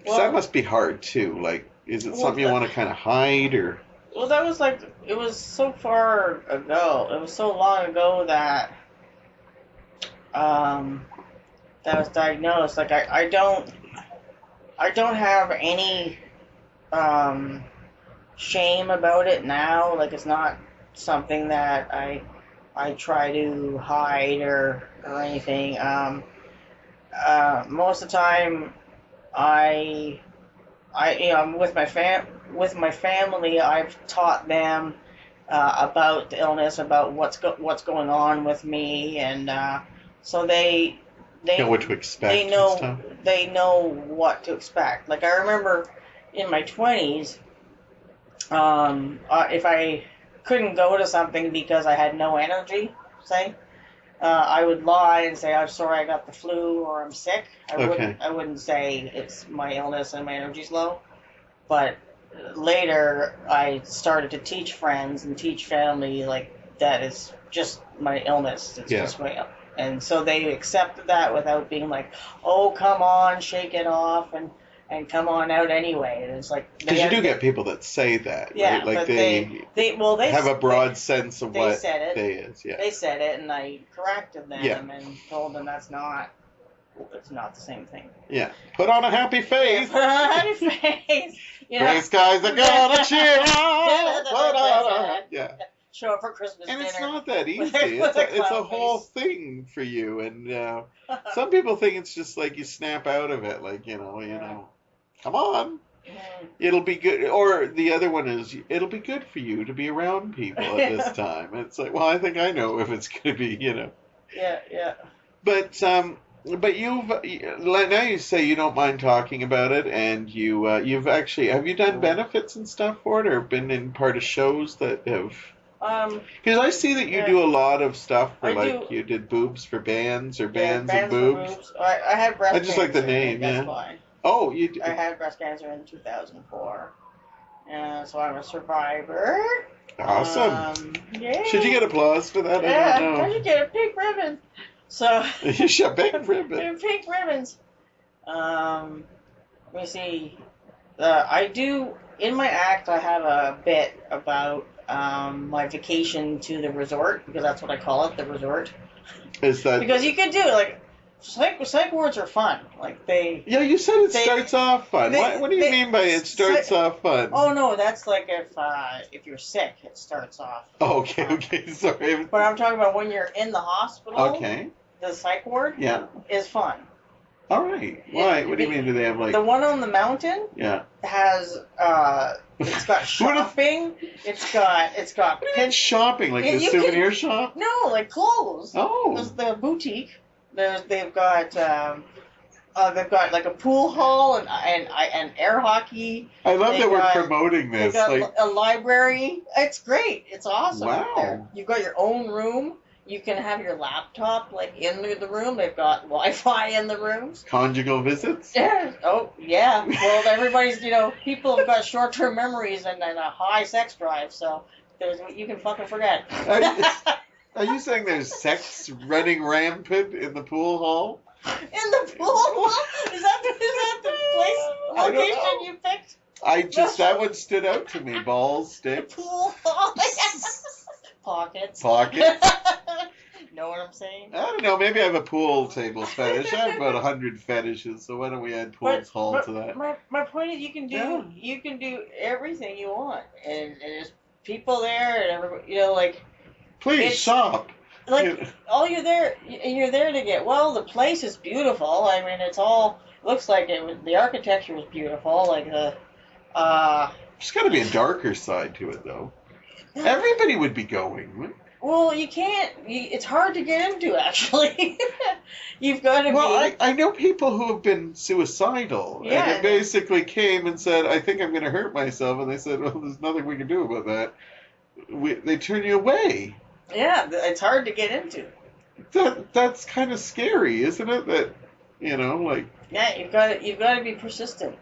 That must be hard too. Like, is it something you want to kind of hide, or? Well, that was it was so far ago. It was so long ago that that I was diagnosed. Like, I don't have any shame about it now. Like, it's not something that I try to hide or anything. Most of the time, with my family, I've taught them about the illness, about what's going on with me, and so they know what to expect. They know what to expect. Like, I remember in my 20s, if I couldn't go to something because I had no energy, say, I would lie and say, I'm sorry, I got the flu or I'm sick. I wouldn't say it's my illness and my energy's low. But later, I started to teach friends and teach family, like, that is just my illness. It's just my, and so they accepted that without being like, oh, come on, shake it off, and come on out anyway. And it's like, because you do get people that say that, yeah, right? Like but they have a broad sense of what said they is. Yeah, they said it, and I corrected them and told them it's not the same thing. Yeah, put on a happy face. Yeah, put on a happy face. Gray skies are gonna cheer on. Yeah. Show up for Christmas and dinner. it's not that easy. It's a whole thing for you, and some people think it's just like you snap out of it, like you know, come on, it'll be good. Or the other one is, it'll be good for you to be around people at this time. And it's like, well, I think I know if it's going to be, Yeah. But you've now you say you don't mind talking about it, and you've actually, have you done benefits and stuff for it, or been in part of shows that have? Because I see that you do a lot of stuff for you did boobs for bands or bands and boobs. I had breast cancer. I just like the name. That's why. Oh, you did. I had breast cancer in 2004, so I'm a survivor. Awesome. Yay. Should you get applause for that? Yeah, I don't know. you get a pink ribbon. So you should pink ribbon. Pink ribbons. Let me see. I do in my act. I have a bit about my vacation to the resort, because that's what I call it, the resort. Is that because you could do like psych wards are fun, like they. Yeah, you said it starts off fun. What do you mean by it starts off fun? Oh no, that's like if you're sick, it starts off. Oh, okay, sorry. But I'm talking about when you're in the hospital. Okay. The psych ward. Is fun. All right. Why? What do you mean? Do they have like the one on the mountain? Yeah. Has it's got shopping. It's got what do you mean shopping, like a souvenir shop? No, like clothes. Oh. There's the boutique. They've got like a pool hall and air hockey. I love that we're promoting this. They got a library. It's great. It's awesome. Wow. You've got your own room. You can have your laptop like in the room. They've got Wi-Fi in the rooms. Conjugal visits? Yeah. Oh, yeah. Well, everybody's, people have got short-term memories and a high sex drive, so you can fucking forget. Are you saying there's sex running rampant in the pool hall? In the pool hall? Is that the location you picked? That one stood out to me. Balls, sticks. The pool hall. Pockets. Know what I'm saying? I don't know. Maybe I have a pool table fetish. I have about 100 fetishes, so why don't we add pool hall to that? My point is, you can do everything you want, and there's people there, and everybody, Please shop. All you're there to get. Well, the place is beautiful. I mean, looks like the architecture is beautiful. Like there's got to be a darker side to it, though. Everybody would be going. Well, you can't. It's hard to get into, actually. You've got to be. Well, I know people who have been suicidal. Yeah. And they basically came and said, I think I'm going to hurt myself. And they said, well, there's nothing we can do about that. They turn you away. Yeah, it's hard to get into. That's kind of scary, isn't it? That, Yeah, you've got to be persistent.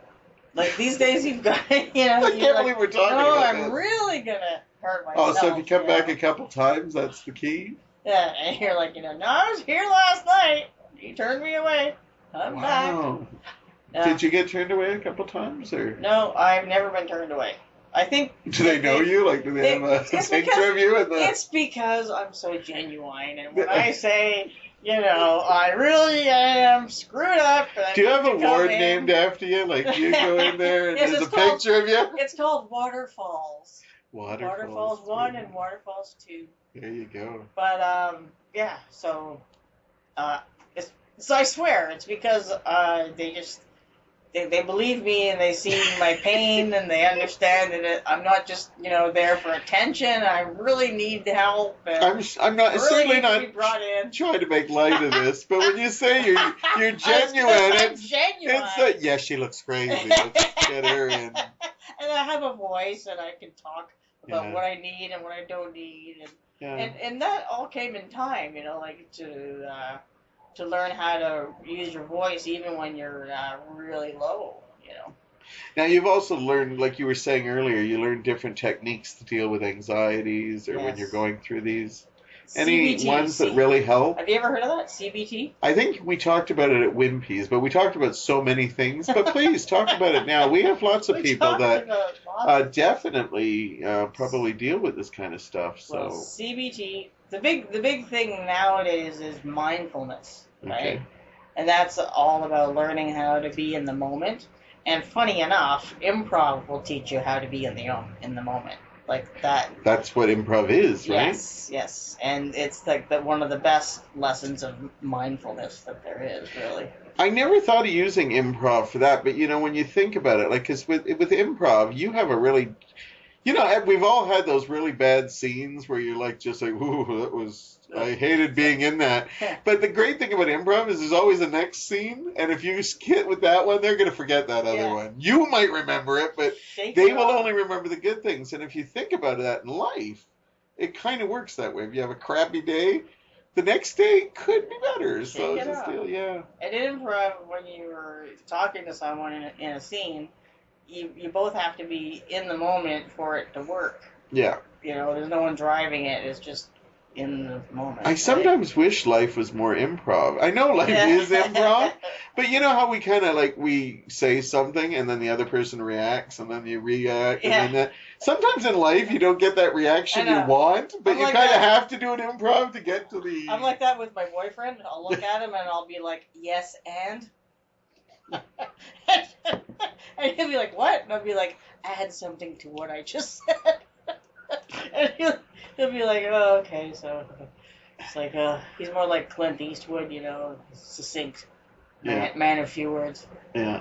Like, these days, you've got to, I can't believe we're talking about I'm really going to hurt myself. Oh, so if you come back a couple times, that's the key? Yeah, and you're like, no, I was here last night. You turned me away. I'm back. Did you get turned away a couple times, or? No, I've never been turned away. I think... Do they know you? Like, do they have a picture of you? It's because I'm so genuine, and when I say... I really am screwed up. Do you have a ward named after you? Like, you go in there and there's a picture of you? It's called Waterfalls. Waterfalls 1 and Waterfalls 2. There you go. But, yeah, so, I swear, it's because, they believe me and they see my pain and they understand that I'm not just, there for attention. I really need help. And I'm not, really certainly need not to be brought in. trying to make light of this, but when you say you're genuine, I'm genuine. your And eyes. so, yeah, she looks crazy. Let's get her in. And I have a voice, and I can talk about Yeah. what I need and what I don't need, Yeah. and that all came in time, like to learn how to use your voice even when you're really low. Now, you've also learned, like you were saying earlier, you learned different techniques to deal with anxieties or when you're Yes. going through these. Any CBT. ones that really help? Have you ever heard of that? CBT? I think we talked about it at Wimpy's, but we talked about so many things. But please talk about it now. We have lots of We people talked that about lots of definitely probably deal with this kind of stuff. So Well, CBT, the big thing nowadays is mindfulness, right? Okay. And that's all about learning how to be in the moment. And funny enough, improv will teach you how to be in the moment, like that. That's what improv is, right? Yes, and it's like one of the best lessons of mindfulness that there is, really. I never thought of using improv for that, but when you think about it, like, because with improv, you have a really, we've all had those really bad scenes where you're like, just like, ooh, I hated being in that. But the great thing about improv is there's always a next scene, and if you skip with that one, they're going to forget that other one. You might remember it, but they will only remember the good things. And if you think about that in life, it kind of works that way. If you have a crappy day, the next day could be better. So just yeah. And in improv, when you're talking to someone in a scene, you both have to be in the moment for it to work. Yeah. There's no one driving it. It's just in the moment. I sometimes wish life was more improv. I know life is improv, but you know how we kind of we say something and then the other person reacts and then you react and then that. Sometimes in life you don't get that reaction you want, but you kind of have to do an improv to get to the... I'm like that with my boyfriend. I'll look at him and I'll be like, yes, and? And he'll be like, what? And I'll be like, add something to what I just said. And he'll be like, oh, okay, so it's like, he's more like Clint Eastwood, succinct, man of few words. Yeah.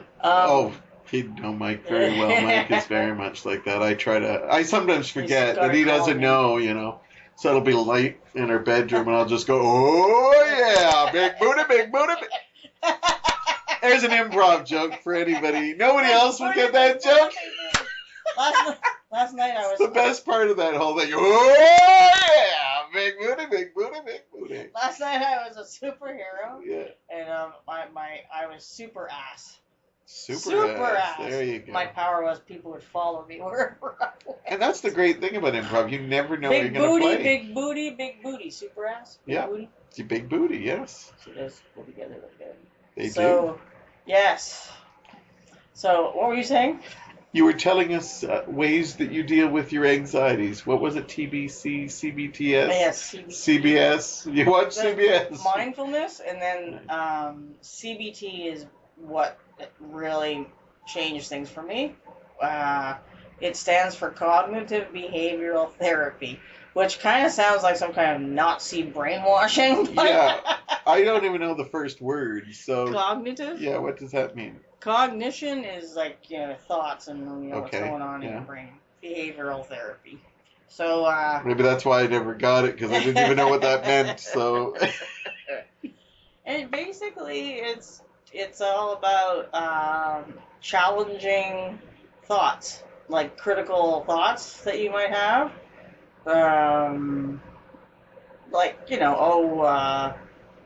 He'd know Mike very well. Mike is very much like that. I sometimes forget that he doesn't know, so it'll be light in her bedroom and I'll just go, oh yeah, big booty, big booty. There's an improv joke for anybody. Nobody else will get that joke. Last night I was... The best part of that whole thing. Oh, yeah! Big booty, big booty, big booty. Last night I was a superhero. Yeah. And I was super ass. Super ass. There you go. My power was people would follow me wherever I went. And that's the great thing about improv. You never know where you're going to play. Big booty, big booty. Super ass, big booty. It's a big booty, yes. So those go together like that. They do. Yes. So, what were you saying? You were telling us ways that you deal with your anxieties. What was it? TBC, CBTS? Yes, CBS. You watch CBS. Mindfulness, and then CBT is what really changed things for me. It stands for Cognitive Behavioral Therapy, which kind of sounds like some kind of Nazi brainwashing. Yeah, I don't even know the first word. So cognitive? Yeah, what does that mean? Cognition is like thoughts and what's going on in your brain. Behavioral therapy. So maybe that's why I never got it because I didn't even know what that meant. So and basically it's all about challenging thoughts, like critical thoughts that you might have.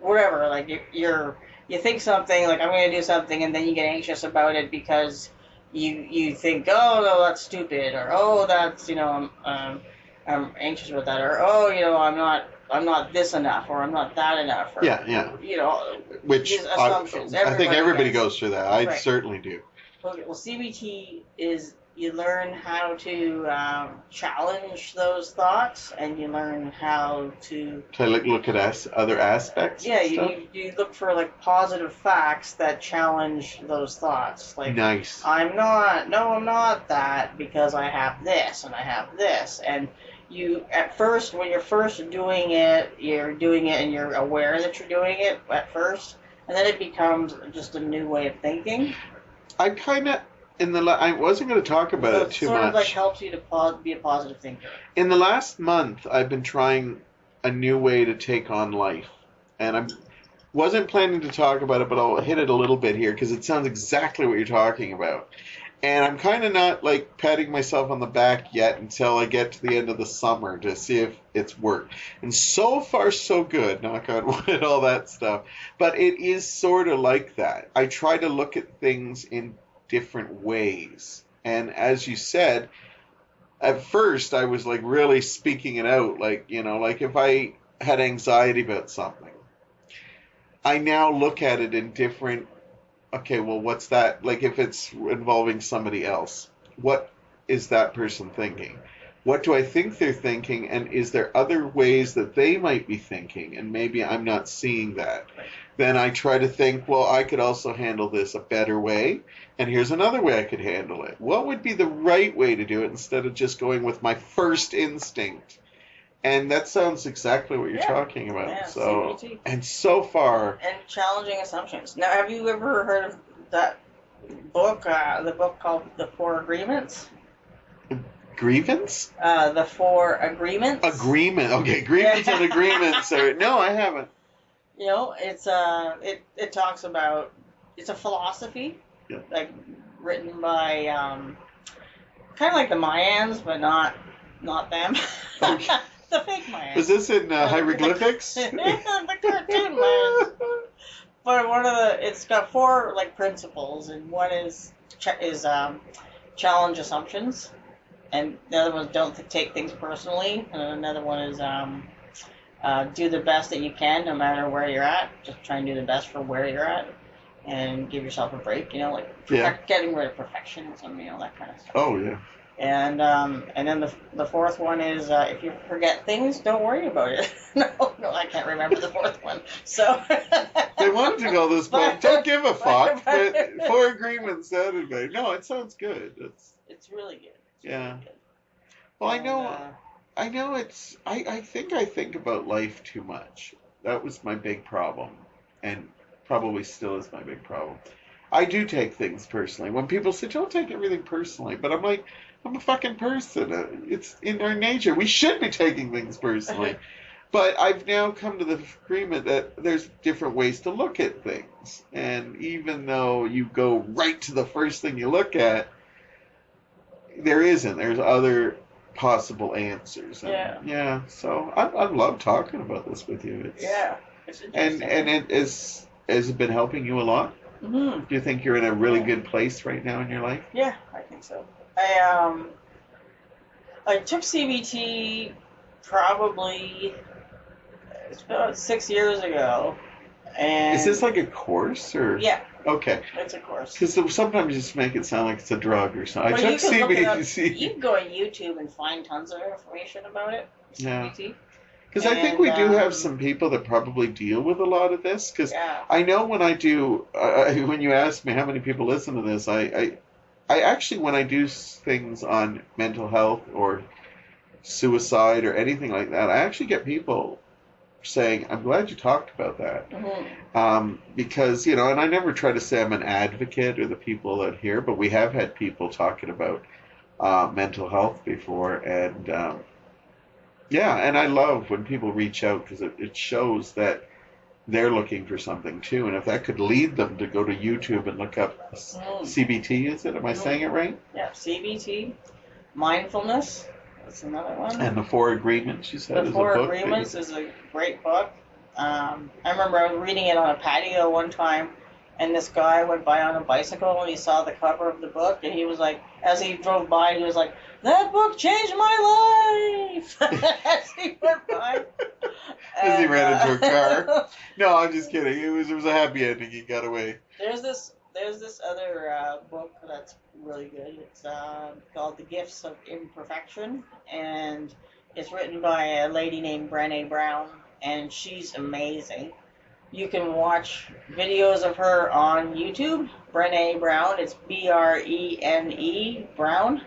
Whatever, like you think something, like I'm going to do something, and then you get anxious about it because you think, oh, no, that's stupid, or oh, that's, I'm anxious about that, or oh, I'm not this enough, or I'm not that enough, or, which assumptions. I think everybody goes through that. I Right. certainly do. Okay, well, CBT is you learn how to challenge those thoughts, and you learn how to look at other aspects. Yeah, you look for like positive facts that challenge those thoughts. Like, nice. I'm not that because I have this and I have this. And you, at first, when you're first doing it and you're aware that you're doing it at first, and then it becomes just a new way of thinking. I kind of. I wasn't going to talk about it too much. It sort of like helps you to be a positive thinker. In the last month, I've been trying a new way to take on life, and Wasn't planning to talk about it, but I'll hit it a little bit here because it sounds exactly what you're talking about. And I'm kind of not like patting myself on the back yet until I get to the end of the summer to see if it's worked. And so far, so good, knock on wood, all that stuff. But it is sort of like that. I try to look at things in different ways. And as you said, at first I was like really speaking it out. Like, you know, like if I had anxiety about something, I now look at it in different, okay, well, what's that? Like if it's involving somebody else, what is that person thinking? What do I think they're thinking? And is there other ways that they might be thinking? And maybe I'm not seeing that. Then I try to think, well, I could also handle this a better way. And here's another way I could handle it. What would be the right way to do it instead of just going with my first instinct? And that sounds exactly what you're talking about. Yeah, so, CBT. and so far, And challenging assumptions. Now, have you ever heard of that book, the book called The Four Agreements? grievance? The Four Agreements? Agreement. Okay, grievance and agreements. No, I haven't. You know, it's it talks about, it's a philosophy, like written by kind of like the Mayans, but not them. Okay. The fake Mayans. Is this in hieroglyphics? The cartoon Mayans. But it's got four like principles, and one is challenge assumptions, and the other one is don't take things personally, and another one is do the best that you can no matter where you're at. Just try and do the best for where you're at, and give yourself a break. You know, like getting rid of perfectionism. You know, that kind of stuff. Oh yeah. And then the fourth one is if you forget things, don't worry about it. No, I can't remember the fourth one. So they wanted to call this book "Don't Give a Fuck," but Four Agreements sounded better. No, it sounds good. It's really good. Really good. Well, I know it's. I think I think about life too much. That was my big problem, and probably still is my big problem. I do take things personally. When people say, "Don't take everything personally," but I'm like, I'm a fucking person. It's in our nature. We should be taking things personally. But I've now come to the agreement that there's different ways to look at things. And even though you go right to the first thing you look at, there isn't. There's other possible answers. And yeah. So I love talking about this with you. It's and has it been helping you a lot? Mm-hmm. Do you think you're in a really good place right now in your life? Yeah, I think so. I took CBT probably it's about 6 years ago. And is this like a course or? Yeah. Okay. It's a course. Because sometimes you just make it sound like it's a drug or something. Well, I took CBT. You can go on YouTube and find tons of information about it. CBT. Yeah. Because I think we do have some people that probably deal with a lot of this. Because I know when I do, when you ask me how many people listen to this, I actually, when I do things on mental health or suicide or anything like that, I actually get people saying, I'm glad you talked about that. Mm-hmm. Because, you know, and I never try to say I'm an advocate or the people that hear, but we have had people talking about mental health before. And, and I love when people reach out because it shows that they're looking for something too. And if that could lead them to go to YouTube and look up CBT, is it? Am I saying it right? Yeah, CBT. Mindfulness. That's another one. And The Four Agreements, you said, is a book. The Four Agreements is a great book. I remember I was reading it on a patio one time, and this guy went by on a bicycle, and he saw the cover of the book, and he was like, as he drove by, he was like, that book changed my life! As he went by. As he ran into a car. No, I'm just kidding. It was a happy ending. He got away. There's this other book that's really good. It's called The Gifts of Imperfection, and it's written by a lady named Brenda Brown, and she's amazing. You can watch videos of her on YouTube, Brenda Brown. It's Brene Brown,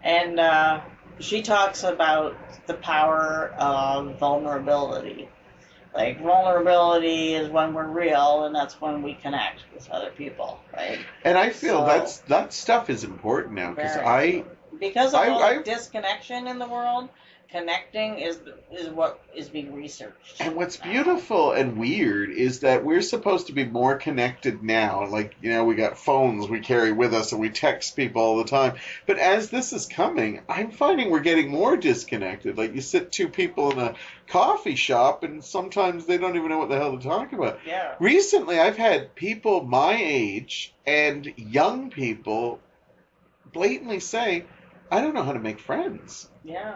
and she talks about the power of vulnerability. Like, vulnerability is when we're real, and that's when we connect with other people, right? And I feel that stuff is important now, because of all the disconnection in the world, connecting is what is being researched. And what's now. beautiful and weird is that we're supposed to be more connected now. Like, we got phones we carry with us and we text people all the time. But as this is coming, I'm finding we're getting more disconnected. Like, you sit two people in a coffee shop and sometimes they don't even know what the hell to talk about. Yeah. Recently, I've had people my age and young people blatantly say, I don't know how to make friends. Yeah.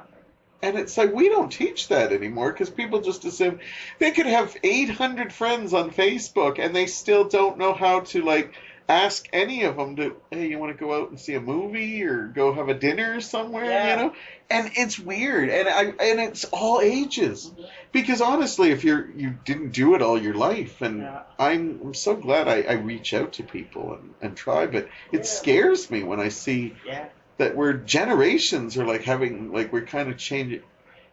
And it's like, we don't teach that anymore because people just assume they could have 800 friends on Facebook and they still don't know how to, like, ask any of them to, hey, you want to go out and see a movie or go have a dinner somewhere, Yeah. And it's weird. And it's all ages. Mm-hmm. Because honestly, if you didn't do it all your life, and Yeah. I'm so glad I reach out to people and try, but it Yeah. scares me when I see Yeah. that we're generations are like having, like, we're kind of changing.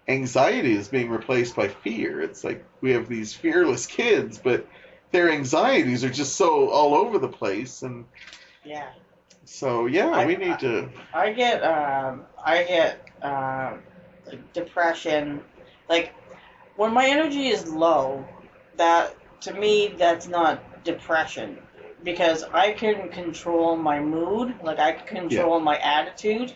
Anxiety is being replaced by fear. It's like we have these fearless kids, but their anxieties are just so all over the place. And Yeah. so, yeah, we need to. I get like depression. Like, when my energy is low, that, to me, that's not depression. Because I can control my mood, like I can control my attitude.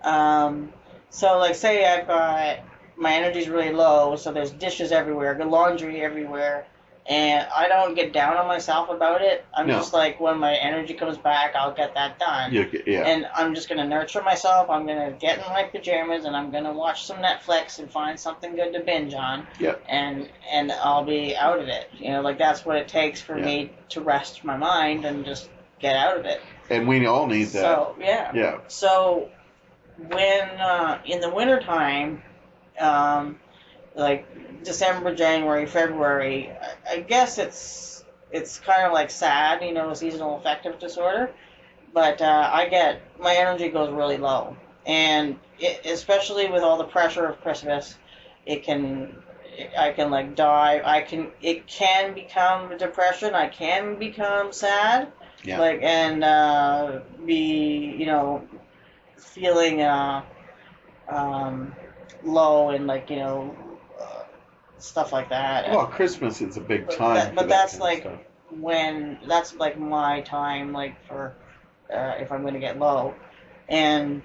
So, like, say I've got, my energy's really low, so there's dishes everywhere, good laundry everywhere, and I don't get down on myself about it. I'm just like, when my energy comes back, I'll get that done. Yeah. And I'm just going to nurture myself. I'm going to get in my pajamas, and I'm going to watch some Netflix and find something good to binge on. Yeah. And I'll be out of it. Like, that's what it takes for me to rest my mind and just get out of it. And we all need that. So, yeah. Yeah. So, when, in the wintertime, like December, January, February, I guess it's kind of like SAD, seasonal affective disorder. But my energy goes really low, and especially with all the pressure of Christmas, I can like die. It can become depression. I can become sad. Yeah. Like, and be feeling low and, like, stuff like that. Well, Christmas is a big time. But that's like when that's like my time, like, for if I'm going to get low. And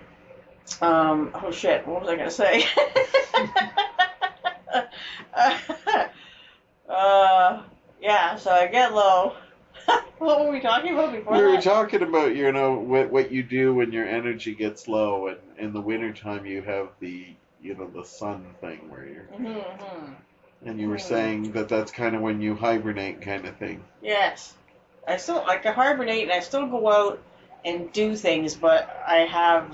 oh shit, what was I going to say? Yeah, so I get low. What were we talking about before that? We were talking about, what you do when your energy gets low, and in the wintertime you have the sun thing where you're... Mm-hmm. And you were saying that that's kind of when you hibernate kind of thing. Yes. I hibernate, and I still go out and do things, but I have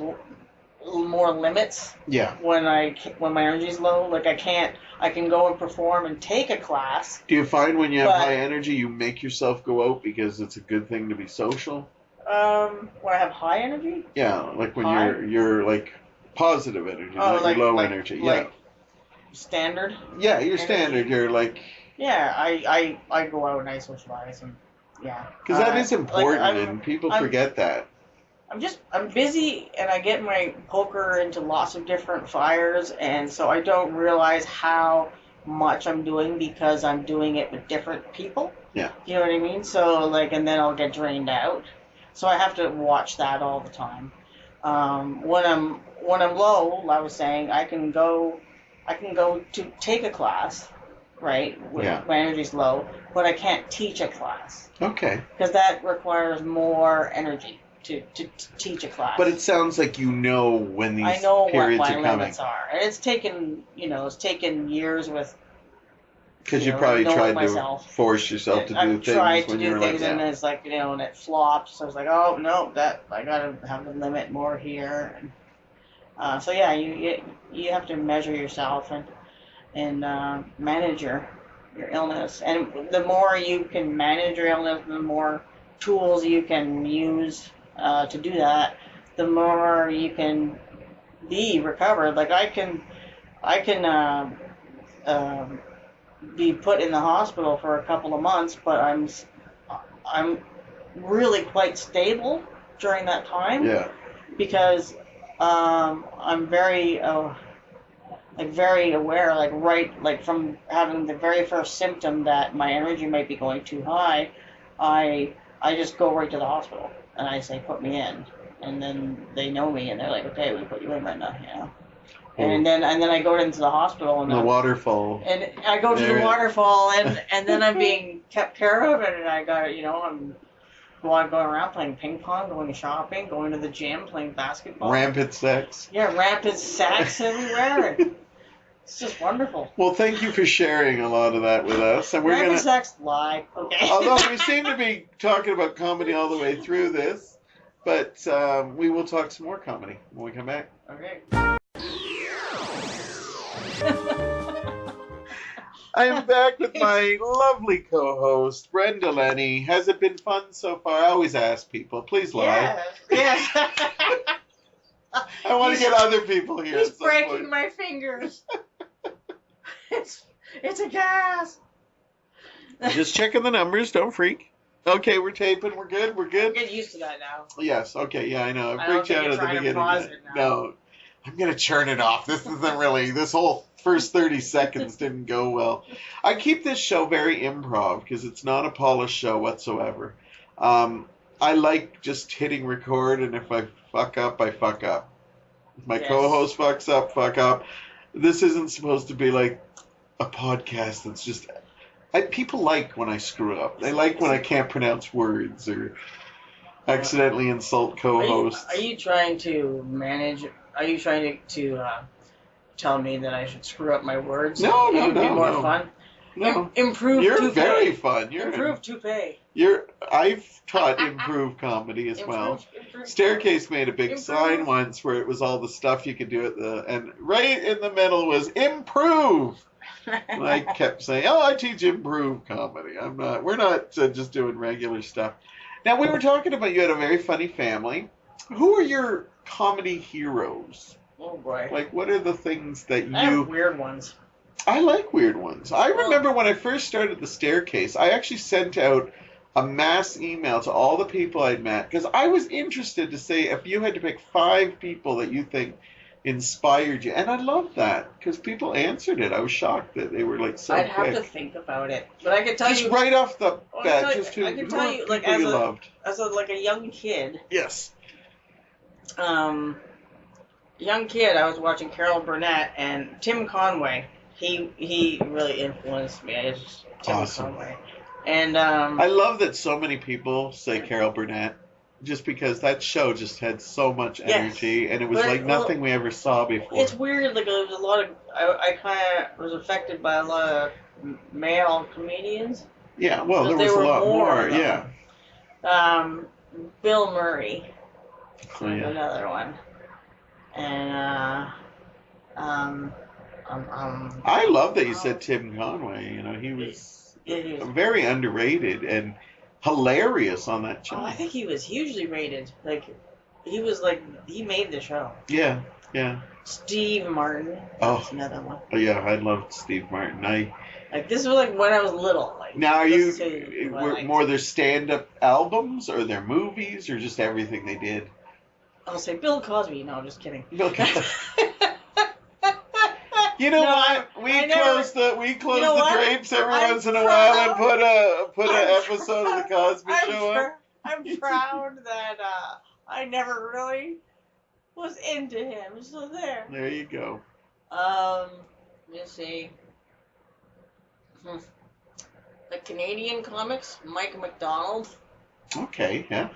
more limits. Yeah. When my energy's low, like, I can go and perform and take a class. Do you find when you have high energy, you make yourself go out because it's a good thing to be social? When I have high energy? Yeah, like when you're like positive energy, not like, your low energy. Like standard? Yeah, you're energy. standard. You're like... Yeah, I go out and I socialize, and yeah. Because that is important, and people forget that. I'm busy, and I get my poker into lots of different fires, and so I don't realize how much I'm doing because I'm doing it with different people. Yeah. You know what I mean? So, like, and then I'll get drained out. So I have to watch that all the time. When I'm low, I was saying, I can go to take a class, right? When my energy's low, but I can't teach a class. Okay. Because that requires more energy to teach a class. But it sounds like when these periods are coming. I know what my limits are. And it's taken years with... Because you probably tried myself. to force yourself to do things when you were like that. And it's like, and it flops. So I was like, oh, no, I got to have the limit more here. And, so, yeah, you have to measure yourself and manage your illness. And the more you can manage your illness, the more tools you can use to do that, the more you can be recovered. Like, I can be put in the hospital for a couple of months, but I'm really quite stable during that time. Yeah. Because I'm very like very aware, like from having the very first symptom that my energy might be going too high, I just go right to the hospital and I say, put me in, and then they know me and they're like, okay, we put you in right now, you know. And then I go into the hospital and the waterfall. And I go to the waterfall and then I'm being kept care of, and I got, I'm going around playing ping pong, going shopping, going to the gym, playing basketball. Rampant sex. Yeah, rampant sex everywhere. It's just wonderful. Well, thank you for sharing a lot of that with us. And we're rampant sex, lie. Okay. Although we seem to be talking about comedy all the way through this, but we will talk some more comedy when we come back. Okay. I am back with my lovely co-host, Brenda Lennie. Has it been fun so far? I always ask people. Please lie. Yes. I want to get other people here. He's breaking my fingers. It's a gas. Just checking the numbers. Don't freak. Okay, we're taping. We're good. We're good. Get used to that now. Yes. Okay. Yeah, I know. I freaked you out at the beginning. No, I'm gonna turn it off. This isn't really. This whole first 30 seconds didn't go well. I keep this show very improv because it's not a polished show whatsoever. I like just hitting record, and if I fuck up, I fuck up. If my co-host fucks up, fuck up. This isn't supposed to be like a podcast that's just... people like when I screw up. They like when I can't pronounce words or accidentally insult co-hosts. Are you trying to manage... Are you trying to tell me that I should screw up my words? No. It would be more fun? No. Improve You're toupee. very fun. Improve toupee. I've taught improv comedy as well. Staircase made a big sign once where it was all the stuff you could do and right in the middle was improve. And I kept saying, I teach improv comedy. We're not just doing regular stuff. Now, we were talking about you had a very funny family. Who are your comedy heroes? Oh, boy. Like, what are the things that I have weird ones. I like weird ones. I remember when I first started the Staircase, I actually sent out a mass email to all the people I'd met because I was interested to say if you had to pick 5 people that you think inspired you. And I loved that because people answered it. I was shocked that they were like so I'd quick. have to think about it. But I could tell you... Just right off the bat, I can tell you, like, as a young kid... Yes. Young kid, I was watching Carol Burnett and Tim Conway. He really influenced me. It's Tim Conway. And I love that so many people say Carol Burnett just because that show just had so much energy and it was nothing we ever saw before. It's weird. Like, there was a lot of... I kind of was affected by a lot of male comedians. Yeah, well, there was a lot more. Yeah. Bill Murray. Oh, yeah. Another one. And I love that you said Tim Conway. He was very underrated and hilarious on that show. Oh, I think he was hugely rated. Like, he made the show. Yeah. Steve Martin. That's another one. Oh yeah, I loved Steve Martin. This was like when I was little. Like, now are you more their stand-up albums or their movies or just everything they did? I'll say Bill Cosby. No, I'm just kidding. Bill Cosby. You know what? We close the drapes every once in a while and put an episode of the Cosby Show up. I'm proud that I never really was into him. So there. There you go. Let's see. The Canadian comics, Mike McDonald. Okay. Yeah.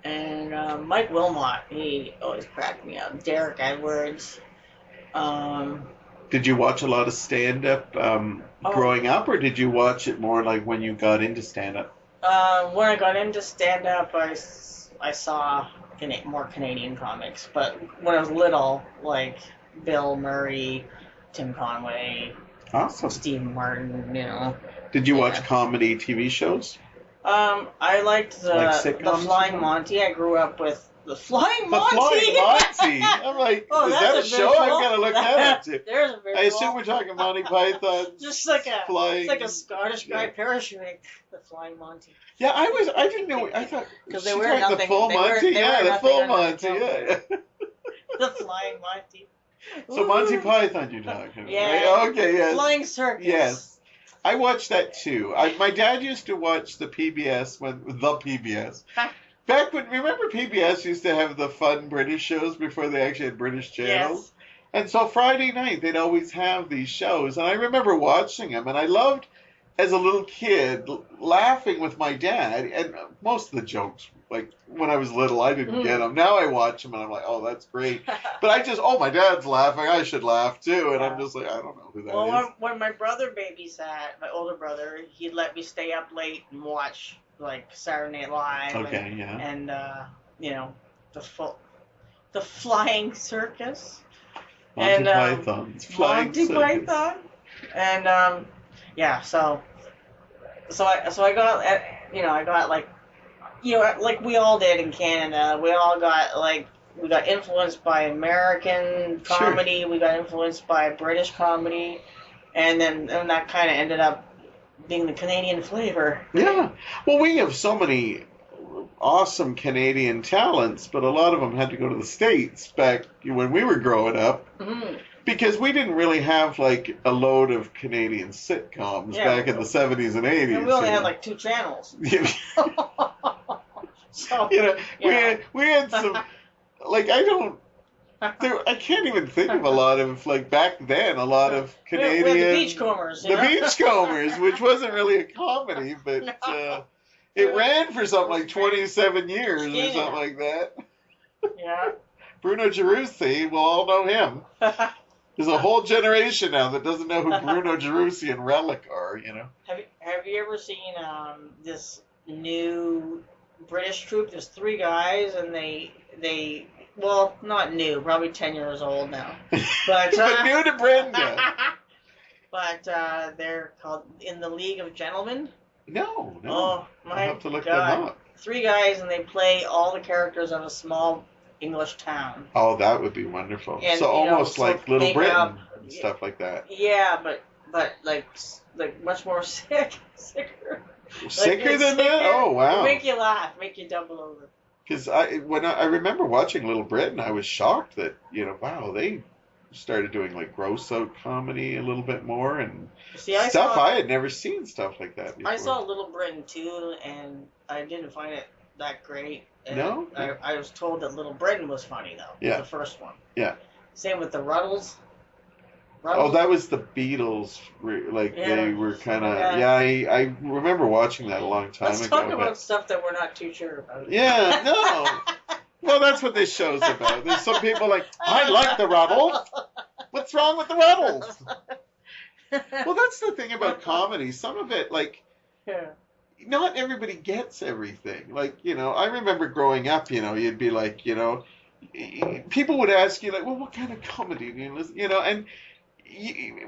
And Mike Wilmot, he always cracked me up. Derek Edwards. Did you watch a lot of stand-up growing up, or did you watch it more like when you got into stand-up? When I got into stand-up, I saw more Canadian comics. But when I was little, like Bill Murray, Tim Conway, awesome. Steve Martin, Did you watch comedy TV shows? I liked the Flying Monty. I grew up with the Flying Monty. The Flying Monty. I'm like, is that a show? I'm gonna look that up too. There's a visual. I assume we're talking Monty Python. Just like a Scottish guy parachuting. The Flying Monty. Yeah, I didn't know. I thought because they wear nothing. The full Monty. Yeah, the full Monty. Yeah. The Flying Monty. So Monty Python you're talking about, Yeah. right? Okay, yes. Flying Circus. Yes. I watched that too. My dad used to watch the PBS Back when, remember PBS used to have the fun British shows before they actually had British channels? Yes. And so Friday night, they'd always have these shows. And I remember watching them, and I loved, as a little kid, laughing with my dad. And most of the jokes, like, when I was little, I didn't get them. Now I watch them, and I'm like, oh, that's great. But I just, oh, my dad's laughing. I should laugh, too. And I'm just like, I don't know who that is. Well, when my brother babysat, my older brother, he'd let me stay up late and watch, like, Saturday Night Live. Okay, yeah. And, you know, the Flying Circus. Monty Python's Flying Monty Circus. Python. And, yeah, so I got, I got, like, like we all did in Canada, we all got, like, we got influenced by American comedy, we got influenced by British comedy, and then that kind of ended up being the Canadian flavor. Yeah. Well, we have so many awesome Canadian talents, but a lot of them had to go to the States back when we were growing up. Mm-hmm. Because we didn't really have, like, a load of Canadian sitcoms back in the 70s and 80s. And we only had, like, 2 channels. So, we had some, like, I can't even think of a lot of, like, back then, a lot of Canadian... We had the Beachcombers. The Beachcombers, which wasn't really a comedy, but it ran for something like 27 years or something like that. Yeah. Bruno Gerussi, we'll all know him. There's a whole generation now that doesn't know who Bruno Gerussi and Relic are, you know. Have you ever seen this new British troupe? There's 3 guys, and they well, not new, probably 10 years old now. But, but new to Brenda. But they're called In the League of Gentlemen. No. Oh, my I'll have to look God. them up. 3 guys, and they play all the characters of a small English town. Oh, that would be wonderful. And, so almost like Little Britain and stuff like that. Yeah, but like much more sicker. Sicker than that? Oh, wow. Make you laugh, make you double over. Because I remember watching Little Britain, I was shocked that, wow, they started doing like gross out comedy a little bit more and I had never seen stuff like that before. I saw Little Britain too, and I didn't find it that great. And no? I was told that Little Britain was funny though. Yeah. The first one. Yeah. Same with the Ruddles. Oh, that was the Beatles. They were kind of... Yeah, I remember watching that a long time ago. Let's talk about stuff that we're not too sure about. Yeah, no. Well, that's what this show's about. There's some people like, I like the Ruddles. What's wrong with the Ruddles? Well, that's the thing about comedy. Some of it, not everybody gets everything. I remember growing up, you'd be like, people would ask you, well, what kind of comedy do you listen, and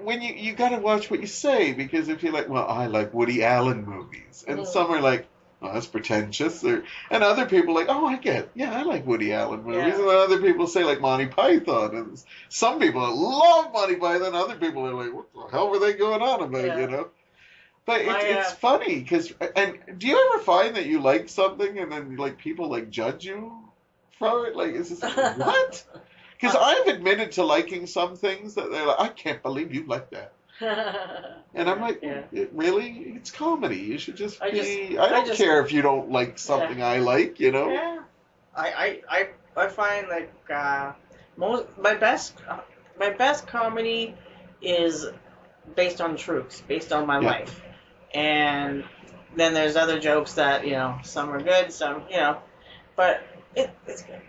when you got to watch what you say, because if you're like, well, I like Woody Allen movies, and some are like, oh, that's pretentious, and other people are like, oh, I like Woody Allen movies, and then other people say like Monty Python, and some people love Monty Python, other people are like, what the hell were they going on about, But it's funny, and do you ever find that you like something and then people judge you for it? Is this what? Because I've admitted to liking some things that they're like, I can't believe you like that. And I'm like, really? It's comedy. You should just be... I don't care if you don't like something I like, Yeah. I find my best comedy is based on truths, based on my life. And then there's other jokes that, some are good, some, but it's good.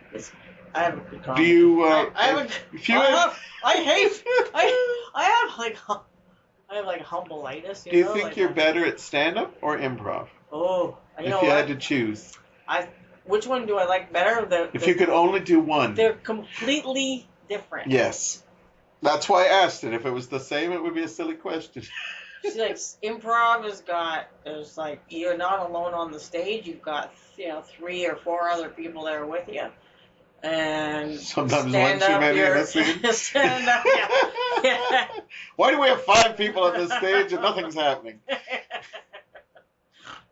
I have a good comedy. Do you, I have humble-itis, Do you think you're better at stand-up or improv? Oh, if you had to choose. Which one do I like better? If you could only do one. They're completely different. Yes. That's why I asked it. If it was the same, it would be a silly question. See, improv there's you're not alone on the stage. You've got, 3 or 4 other people there with you. And sometimes one too many in the scene. Stand up, yeah. Why do we have 5 people on the stage and nothing's happening?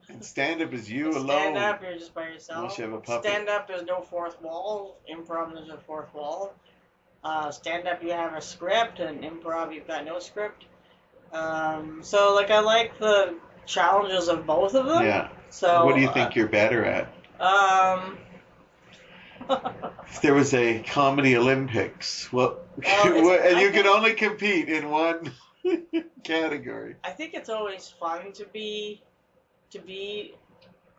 And stand-up is you alone. Stand-up, you're just by yourself. Unless you have a puppet. Stand-up, there's no fourth wall. Improv, there's a fourth wall. Stand-up, you have a script, and improv, you've got no script. So, like, I like the challenges of both of them. Yeah. So, what do you think you're better at? Um, If there was a comedy Olympics, and you could only compete in one category. I think it's always fun to be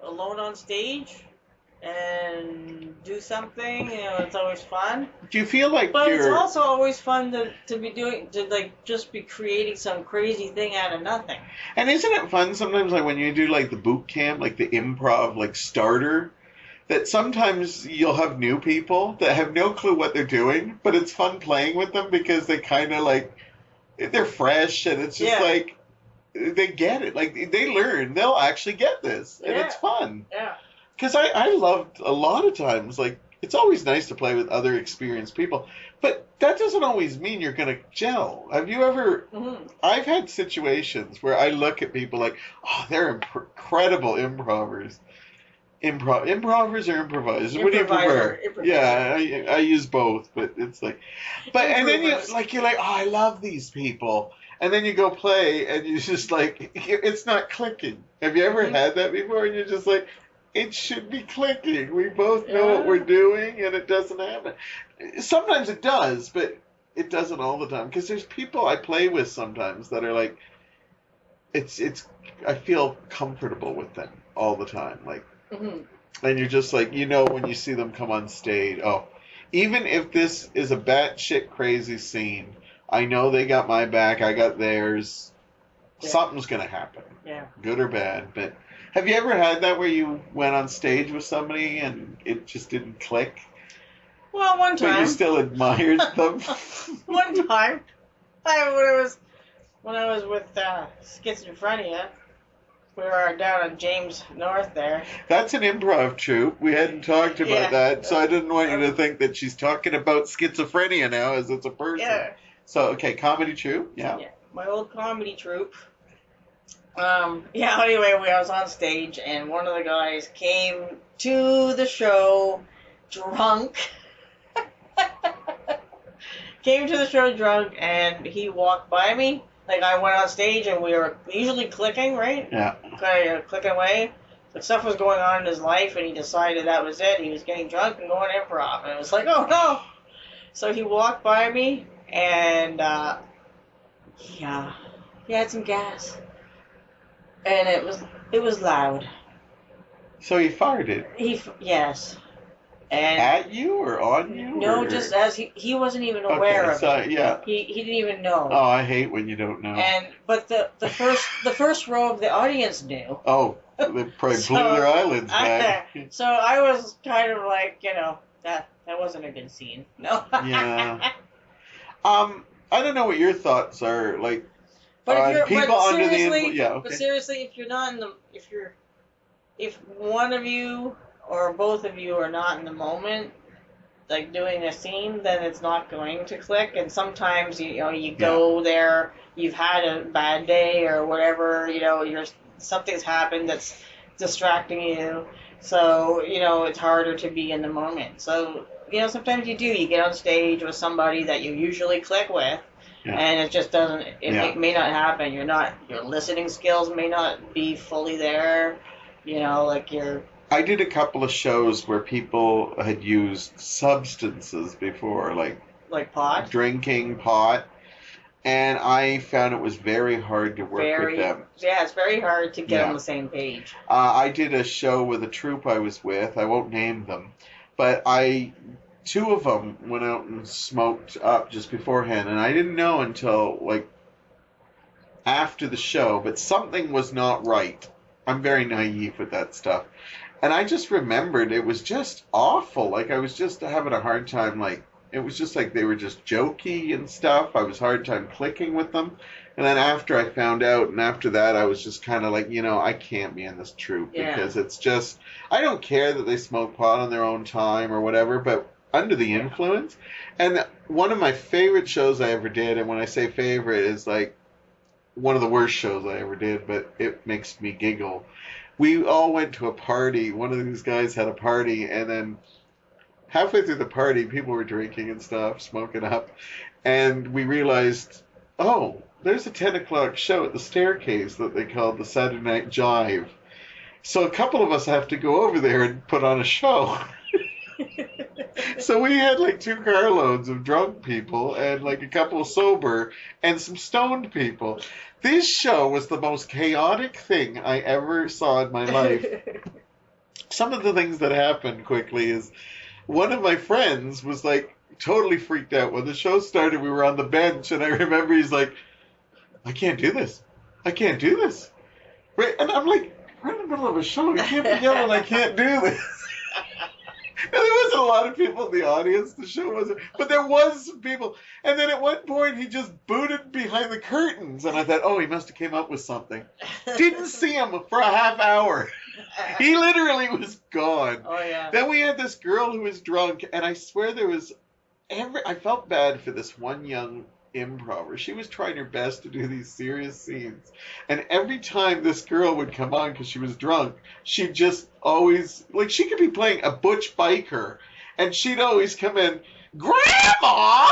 alone on stage and do something. It's always fun. Do you feel like But it's also always fun to just be creating some crazy thing out of nothing. And isn't it fun sometimes, like when you do like the boot camp, like the improv, like starter, that sometimes you'll have new people that have no clue what they're doing, but it's fun playing with them because they kind of like, they're fresh and it's just like, they get it. Like they learn, they'll actually get this and it's fun. Yeah. Because I loved a lot of times, like, it's always nice to play with other experienced people, but that doesn't always mean you're going to gel. Have you ever, I've had situations where I look at people like, oh, they're incredible improvers. Improvers or improvisers? What do you prefer? Yeah, I use both, but it's like, and then you're like, oh, I love these people. And then you go play and you're just like, it's not clicking. Have you ever had that before? And you're just like, it should be clicking. We both know what we're doing, and it doesn't happen. Sometimes it does, but it doesn't all the time. Because there's people I play with sometimes that are like, I feel comfortable with them all the time. Like, and you're just like, when you see them come on stage, even if this is a batshit crazy scene, I know they got my back, I got theirs. Yeah. Something's going to happen. Yeah. Good or bad, but... Have you ever had that where you went on stage with somebody and it just didn't click? Well, one time. But you still admired them? One time. When I was with Schizophrenia, we were down on James North there. That's an improv troupe. We hadn't talked about that, so I didn't want you to think that she's talking about Schizophrenia now as it's a person. Yeah. So, okay, comedy troupe? Yeah. My old comedy troupe. Anyway, I was on stage, and one of the guys came to the show drunk. And he walked by me. Like, I went on stage, and we were usually clicking, right? Yeah. Kind of clicking away. But stuff was going on in his life, and he decided that was it. He was getting drunk and going improv. And it was like, oh, no! So he walked by me, and, he had some gas. And it was loud. So he farted? Yes. And at you or on you? No, just as he wasn't even aware of it. Yeah. He didn't even know. Oh, I hate when you don't know. But the first row of the audience knew. Oh, they probably blew their eyelids back. So I was kind of like, that wasn't a good scene. No. Yeah. I don't know what your thoughts are, like. But seriously, if you're not in the, if one of you or both of you are not in the moment, like doing a scene, then it's not going to click. And sometimes you go there, you've had a bad day or whatever, something's happened that's distracting you, so it's harder to be in the moment. So sometimes you get on stage with somebody that you usually click with. Yeah. And it just doesn't. It may not happen. Your listening skills may not be fully there. I did a couple of shows where people had used substances before, like pot, drinking pot, and I found it was very hard to work with them. Yeah, it's very hard to get on the same page. I did a show with a troupe I was with. I won't name them, but two of them went out and smoked up just beforehand, and I didn't know until, after the show, but something was not right. I'm very naive with that stuff. And I just remembered it was just awful. I was just having a hard time, it was just like they were just jokey and stuff. I was hard time clicking with them. And then after I found out, and after that, I was just kind of like, I can't be in this troupe because it's just, I don't care that they smoke pot on their own time or whatever, but under the influence. And one of my favorite shows I ever did, and when I say favorite, is one of the worst shows I ever did, but it makes me giggle. We all went to a party. One of these guys had a party, and then halfway through the party, people were drinking and stuff, smoking up, and we realized, oh, there's a 10 o'clock show at the Staircase that they called the Saturday Night Jive. So a couple of us have to go over there and put on a show. So we had like 2 carloads of drunk people and like a couple sober and some stoned people. This show was the most chaotic thing I ever saw in my life. Some of the things that happened quickly is one of my friends was like totally freaked out. When the show started, we were on the bench, and I remember he's like, I can't do this. I can't do this. Right? And I'm like, we're in the middle of a show. You can't be yelling, I can't do this. And there wasn't a lot of people in the audience. The show wasn't. But there was some people. And then at one point, he just booted behind the curtains. And I thought, oh, he must have came up with something. Didn't see him for a half hour. He literally was gone. Oh, yeah. Then we had this girl who was drunk. And I swear there was... I felt bad for this one young improver. She was trying her best to do these serious scenes. And every time this girl would come on because she was drunk, she'd just always, like, she could be playing a butch biker, and she'd always come in, Grandma!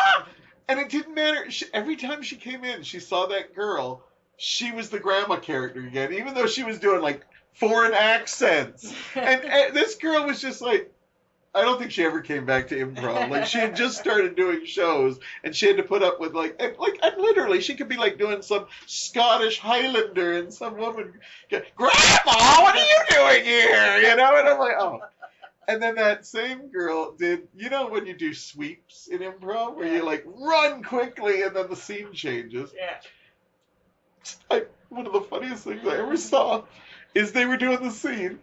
And it didn't matter. Every time she came in, she saw that girl, she was the grandma character again, even though she was doing, like, foreign accents. And this girl was just like, I don't think she ever came back to improv. Like, she had just started doing shows, and she had to put up with, and literally, she could be, like, doing some Scottish Highlander, and some woman, Grandma, what are you doing here? You know, and I'm like, oh. And then that same girl did, you know when you do sweeps in improv, where you, like, run quickly, and then the scene changes? Yeah. One of the funniest things I ever saw is they were doing the scene,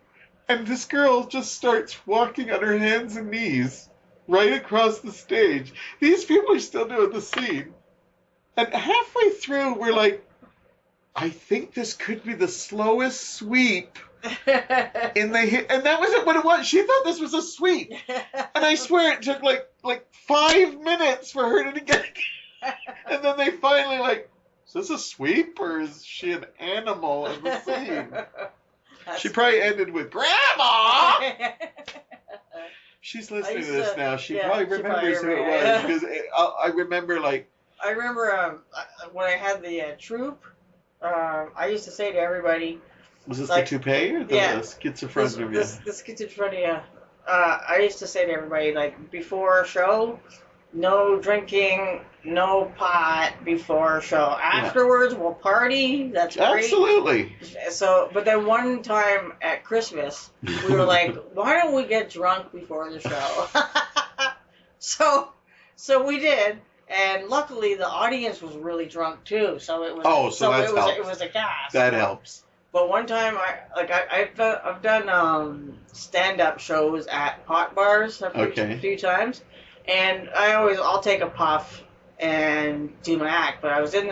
and this girl just starts walking on her hands and knees right across the stage. These people are still doing the scene. And halfway through, we're like, I think this could be the slowest sweep in the hit. And that wasn't what it was. She thought this was a sweep. And I swear it took like 5 minutes for her to get. And then they finally is this a sweep or is she an animal in the scene? She probably ended with, Grandma! She's listening to this now. She probably remembers who it was. Because I remember, I remember when I had the troupe, I used to say to everybody... Was this the toupee or the schizophrenia? The schizophrenia. I used to say to everybody, before a show, no drinking, no pot before a show. Afterwards, we'll party. That's great. Absolutely. So, but then one time at Christmas, we were like, why don't we get drunk before the show? So we did, and luckily the audience was really drunk too. So it was. It was a gas. That helps. But one time, I've done stand-up shows at pot bars a few times. And I'll take a puff and do my act. But I was in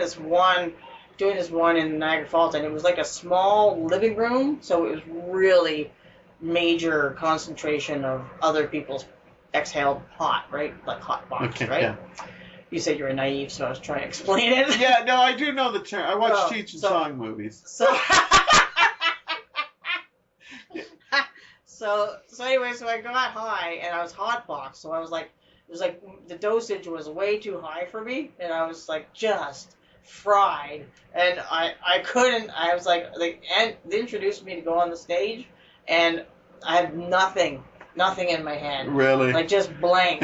doing this one in Niagara Falls, and it was like a small living room, so it was really major concentration of other people's exhaled pot, right? Like hot box, right? Yeah. You said you were naive, so I was trying to explain it. Yeah, no, I do know the term. I watch Cheech and Chong movies. So anyway, so I got high, and I was hotboxed, so I was like, it was like the dosage was way too high for me, and I was like just fried, and I couldn't. I was like and they introduced me to go on the stage, and I had nothing in my hand, really, like just blank,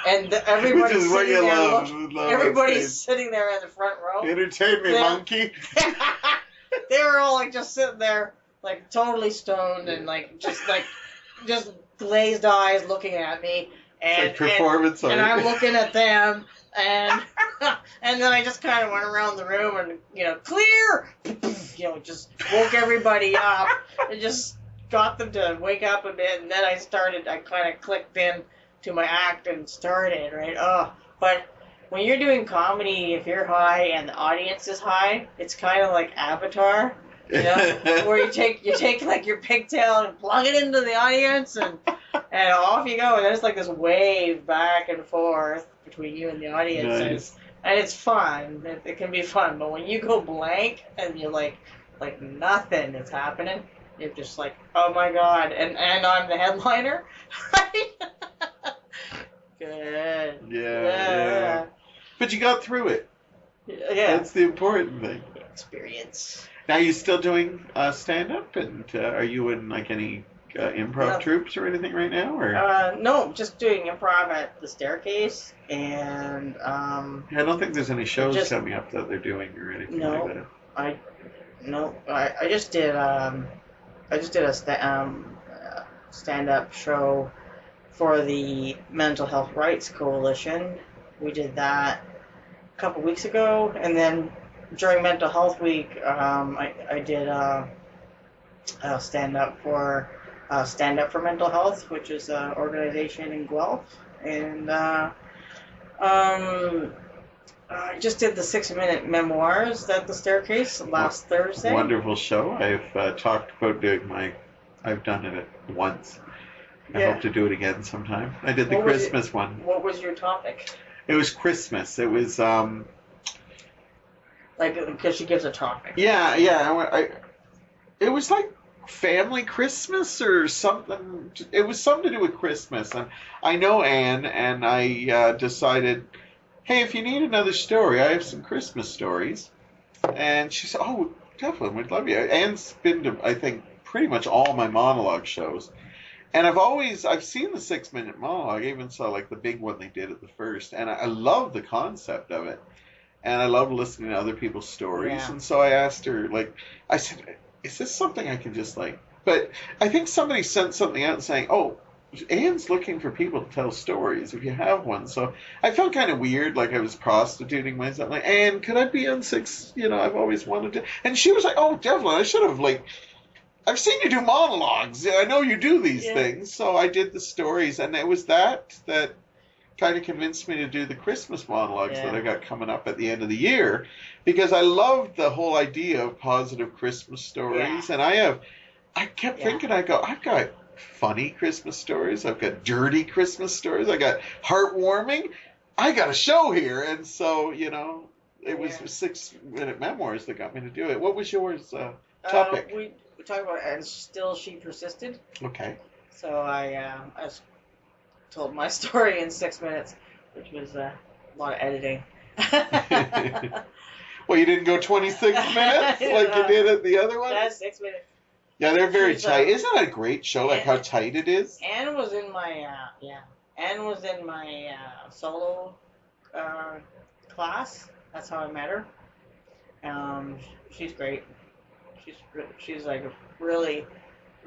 and everybody's sitting there. Everybody's sitting there in the front row. Entertain me, monkey. They were all just sitting there, totally stoned, and just glazed eyes looking at me. And, performance art. And I'm looking at them, and then I just kind of went around the room and, clear! Just woke everybody up and just got them to wake up a bit, and then I kind of clicked in to my act and started, right? But when you're doing comedy, if you're high and the audience is high, it's kind of like Avatar, where you take your pigtail and plug it into the audience and off you go, and there's this wave back and forth between you and the audience, nice. and it's fun. It can be fun, but when you go blank and you're like nothing is happening, you're just like, oh my god, and I'm the headliner, right? Good. Yeah. But you got through it. Yeah. That's the important thing. Experience. Now, you still doing stand-up? And are you in, like, any improv troupes or anything right now? Or no, just doing improv at the Staircase, and I don't think there's any shows coming up that they're doing or anything like that. I just did a stand-up show for the Mental Health Rights Coalition. We did that a couple weeks ago, and then during Mental Health Week, I did stand-up for Mental Health, which is an organization in Guelph, and I just did the 6-minute memoirs at the Staircase last Thursday. Wonderful show. I've talked about doing I've done it once. I hope to do it again sometime. I did the Christmas one. What was your topic? It was Christmas. It was because she gives a topic. Yeah. It was like family Christmas or something. It was something to do with Christmas, and I know Anne, and I decided, hey, if you need another story, I have some Christmas stories. And she said, oh, Devlin, we'd love you. Anne's been to, I think, pretty much all my monologue shows. And I've seen the 6-minute monologue. I even saw, like, the big one they did at the first. And I love the concept of it. And I love listening to other people's stories. Yeah. And so I asked her, like, I said, is this something I can just, like... But I think somebody sent something out saying, oh, Anne's looking for people to tell stories if you have one. So I felt kind of weird, like I was prostituting myself. Like, Anne, could I be on 6? I've always wanted to. And she was like, oh, Devlin, I should have, like... I've seen you do monologues. I know you do these things. So I did the stories, and it was that kind of convinced me to do the Christmas monologues that I got coming up at the end of the year, because I loved the whole idea of positive Christmas stories. And I kept thinking, I've got funny Christmas stories. I've got dirty Christmas stories. I got heartwarming. I got a show here. And so, it was the 6-minute memoirs that got me to do it. What was yours topic? We talked about, and still she persisted. Okay. So I told my story in 6 minutes, which was a lot of editing. Well, you didn't go 26 minutes like you did at the other one? That's 6 minutes. Yeah, they're very tight. Isn't that a great show, like how tight it is? Anne was in my, solo class. That's how I met her. She's great. She's like a really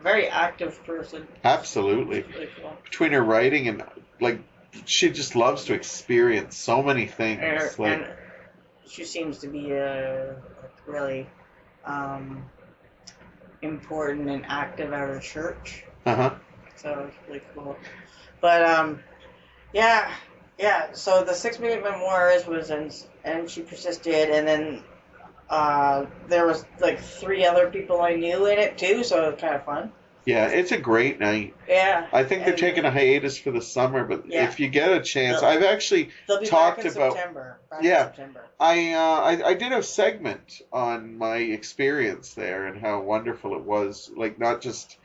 very active person. Absolutely. Really cool. Between her writing and, like, she just loves to experience so many things. And she seems to be really important and active at her church. Uh-huh. So it's really cool. But, so the 6-minute memoirs was, and she persisted, and then there was like 3 other people I knew in it too, so it was kind of fun. Yeah, it's a great night. Yeah. I think they're taking a hiatus for the summer, but if you get a chance, I've actually talked about September. September. I did a segment on my experience there and how wonderful it was, like not just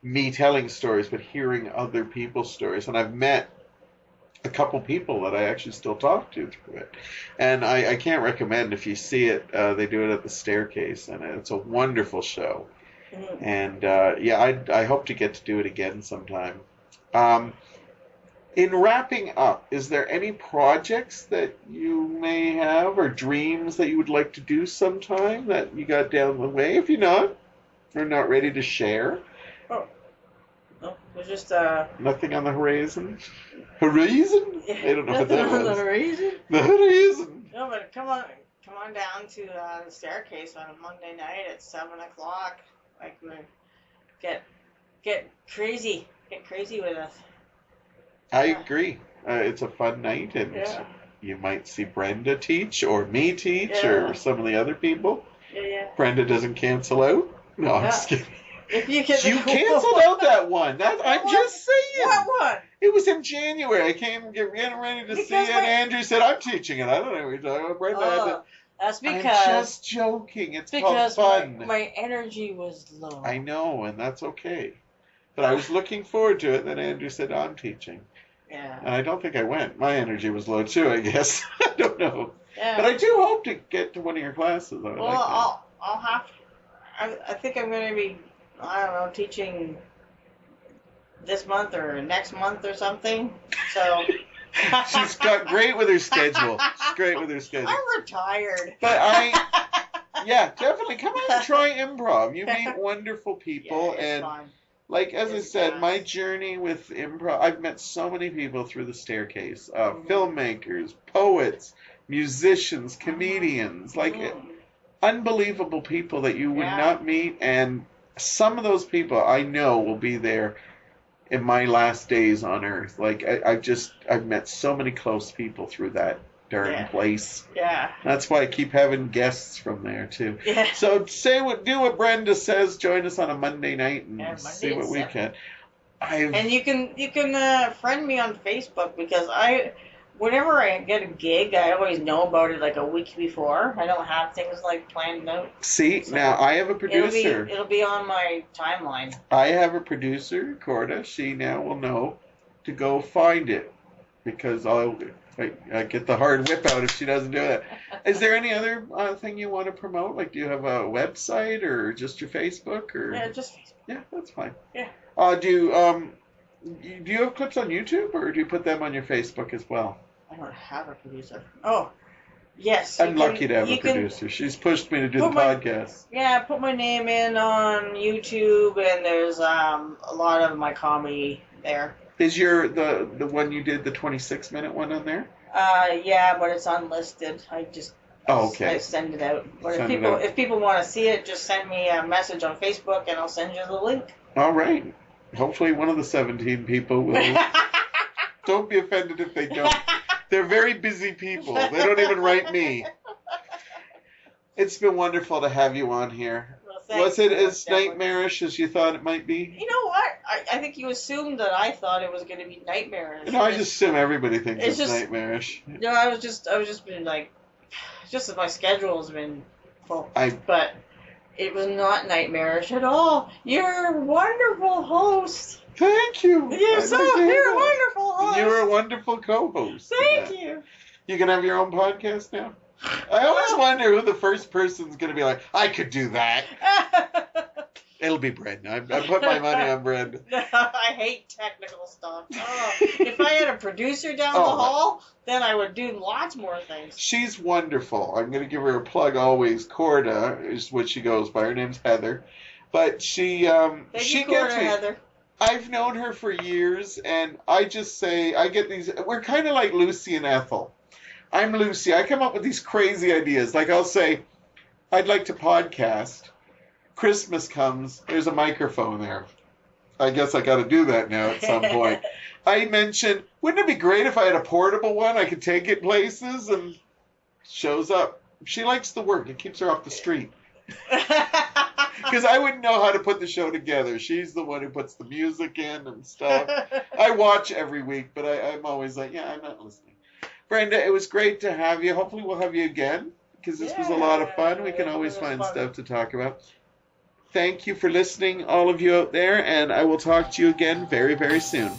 me telling stories, but hearing other people's stories. And I've met a couple people that I actually still talk to through it. And I can't recommend, if you see it, they do it at the Staircase, and it's a wonderful show. Mm-hmm. And I hope to get to do it again sometime. In wrapping up, is there any projects that you may have or dreams that you would like to do sometime that you got down the way? If you're not, or not ready to share? Oh. No, there's just nothing on the horizon. Horizon? I don't know what that was. On the horizon. The horizon. No, but come on down to the Staircase on a Monday night at 7:00. Like, get crazy with us. I agree. It's a fun night, and you might see Brenda teach, or me teach, or some of the other people. Yeah. Brenda doesn't cancel out. No, I'm just kidding. If you canceled out that one. I'm just saying. What one? It was in January. I came getting ready to see it, and Andrew said, I'm teaching it. I don't know what you're talking about. Brenda that's because... I'm just joking. It's called fun. My energy was low. I know, and that's okay. But I was looking forward to it, and then Andrew said, I'm teaching. Yeah. And I don't think I went. My energy was low too, I guess. I don't know. Yeah. But I do hope to get to one of your classes. I would Well, like that. I'll have. I think I'm going to be, I don't know, teaching this month or next month or something. So. She's got great with her schedule. She's great with her schedule. I'm retired. But yeah, definitely come out and try improv. You meet wonderful people, Yeah, and fine. like as I It's said, fast. my journey with improv, I've met so many people through the staircase. Filmmakers, poets, musicians, comedians, like unbelievable people that you would not meet, and some of those people I know will be there in my last days on earth. Like I've met so many close people through that darn place. Yeah. That's why I keep having guests from there too. Yeah. So do what Brenda says. Join us on a Monday night and see what we can. And you can friend me on Facebook, because whenever I get a gig, I always know about it like a week before. I don't have things like planned out. See, So now I have a producer. It'll be on my timeline. I have a producer, Corda. She now will know to go find it, because I get the hard whip out if she doesn't do it. Is there any other thing you want to promote? Like, do you have a website or just your Facebook? Or Yeah, just Facebook. Yeah, that's fine. Yeah. Do you have clips on YouTube, or do you put them on your Facebook as well? I don't have a producer. Oh, yes. I'm lucky to have a producer. She's pushed me to do the podcast. Yeah, put my name in on YouTube, and there's a lot of my comedy there. Is the one you did, the 26-minute one, on there? Yeah, but it's unlisted. I send it out. But if people want to see it, just send me a message on Facebook, and I'll send you the link. All right. Hopefully one of the 17 people will. Don't be offended if they don't. They're very busy people. They don't even write me. It's been wonderful to have you on here. Well, was it as nightmarish as you thought it might be? You know what? I think you assumed that I thought it was going to be nightmarish. No, I just assume everybody thinks it's nightmarish. No, I was just been like, just as my schedule has been full. But it was not nightmarish at all. You're a wonderful host. Thank you. You're a wonderful host. You're a wonderful co-host. Thank you. You can have your own podcast now? I always wonder who the first person's going to be like, I could do that. It'll be Brenda. I put my money on Brenda. I hate technical stuff. Oh, if I had a producer down the hall, then I would do lots more things. She's wonderful. I'm going to give her a plug always. Corda is what she goes by. Her name's Heather. But she gets me. Heather. I've known her for years, and I just say, I get these, we're kind of like Lucy and Ethel. I'm Lucy. I come up with these crazy ideas. Like I'll say, I'd like to podcast. Christmas comes, there's a microphone there. I guess I got to do that now at some point. I mentioned, wouldn't it be great if I had a portable one? I could take it places, and shows up. She likes the work. It keeps her off the street. Because I wouldn't know how to put the show together. She's the one who puts the music in and stuff. I watch every week, but I'm always like, yeah, I'm not listening. Brenda, it was great to have you. Hopefully we'll have you again, because this was a lot of fun. We can always find stuff to talk about. Thank you for listening, all of you out there, and I will talk to you again very, very soon.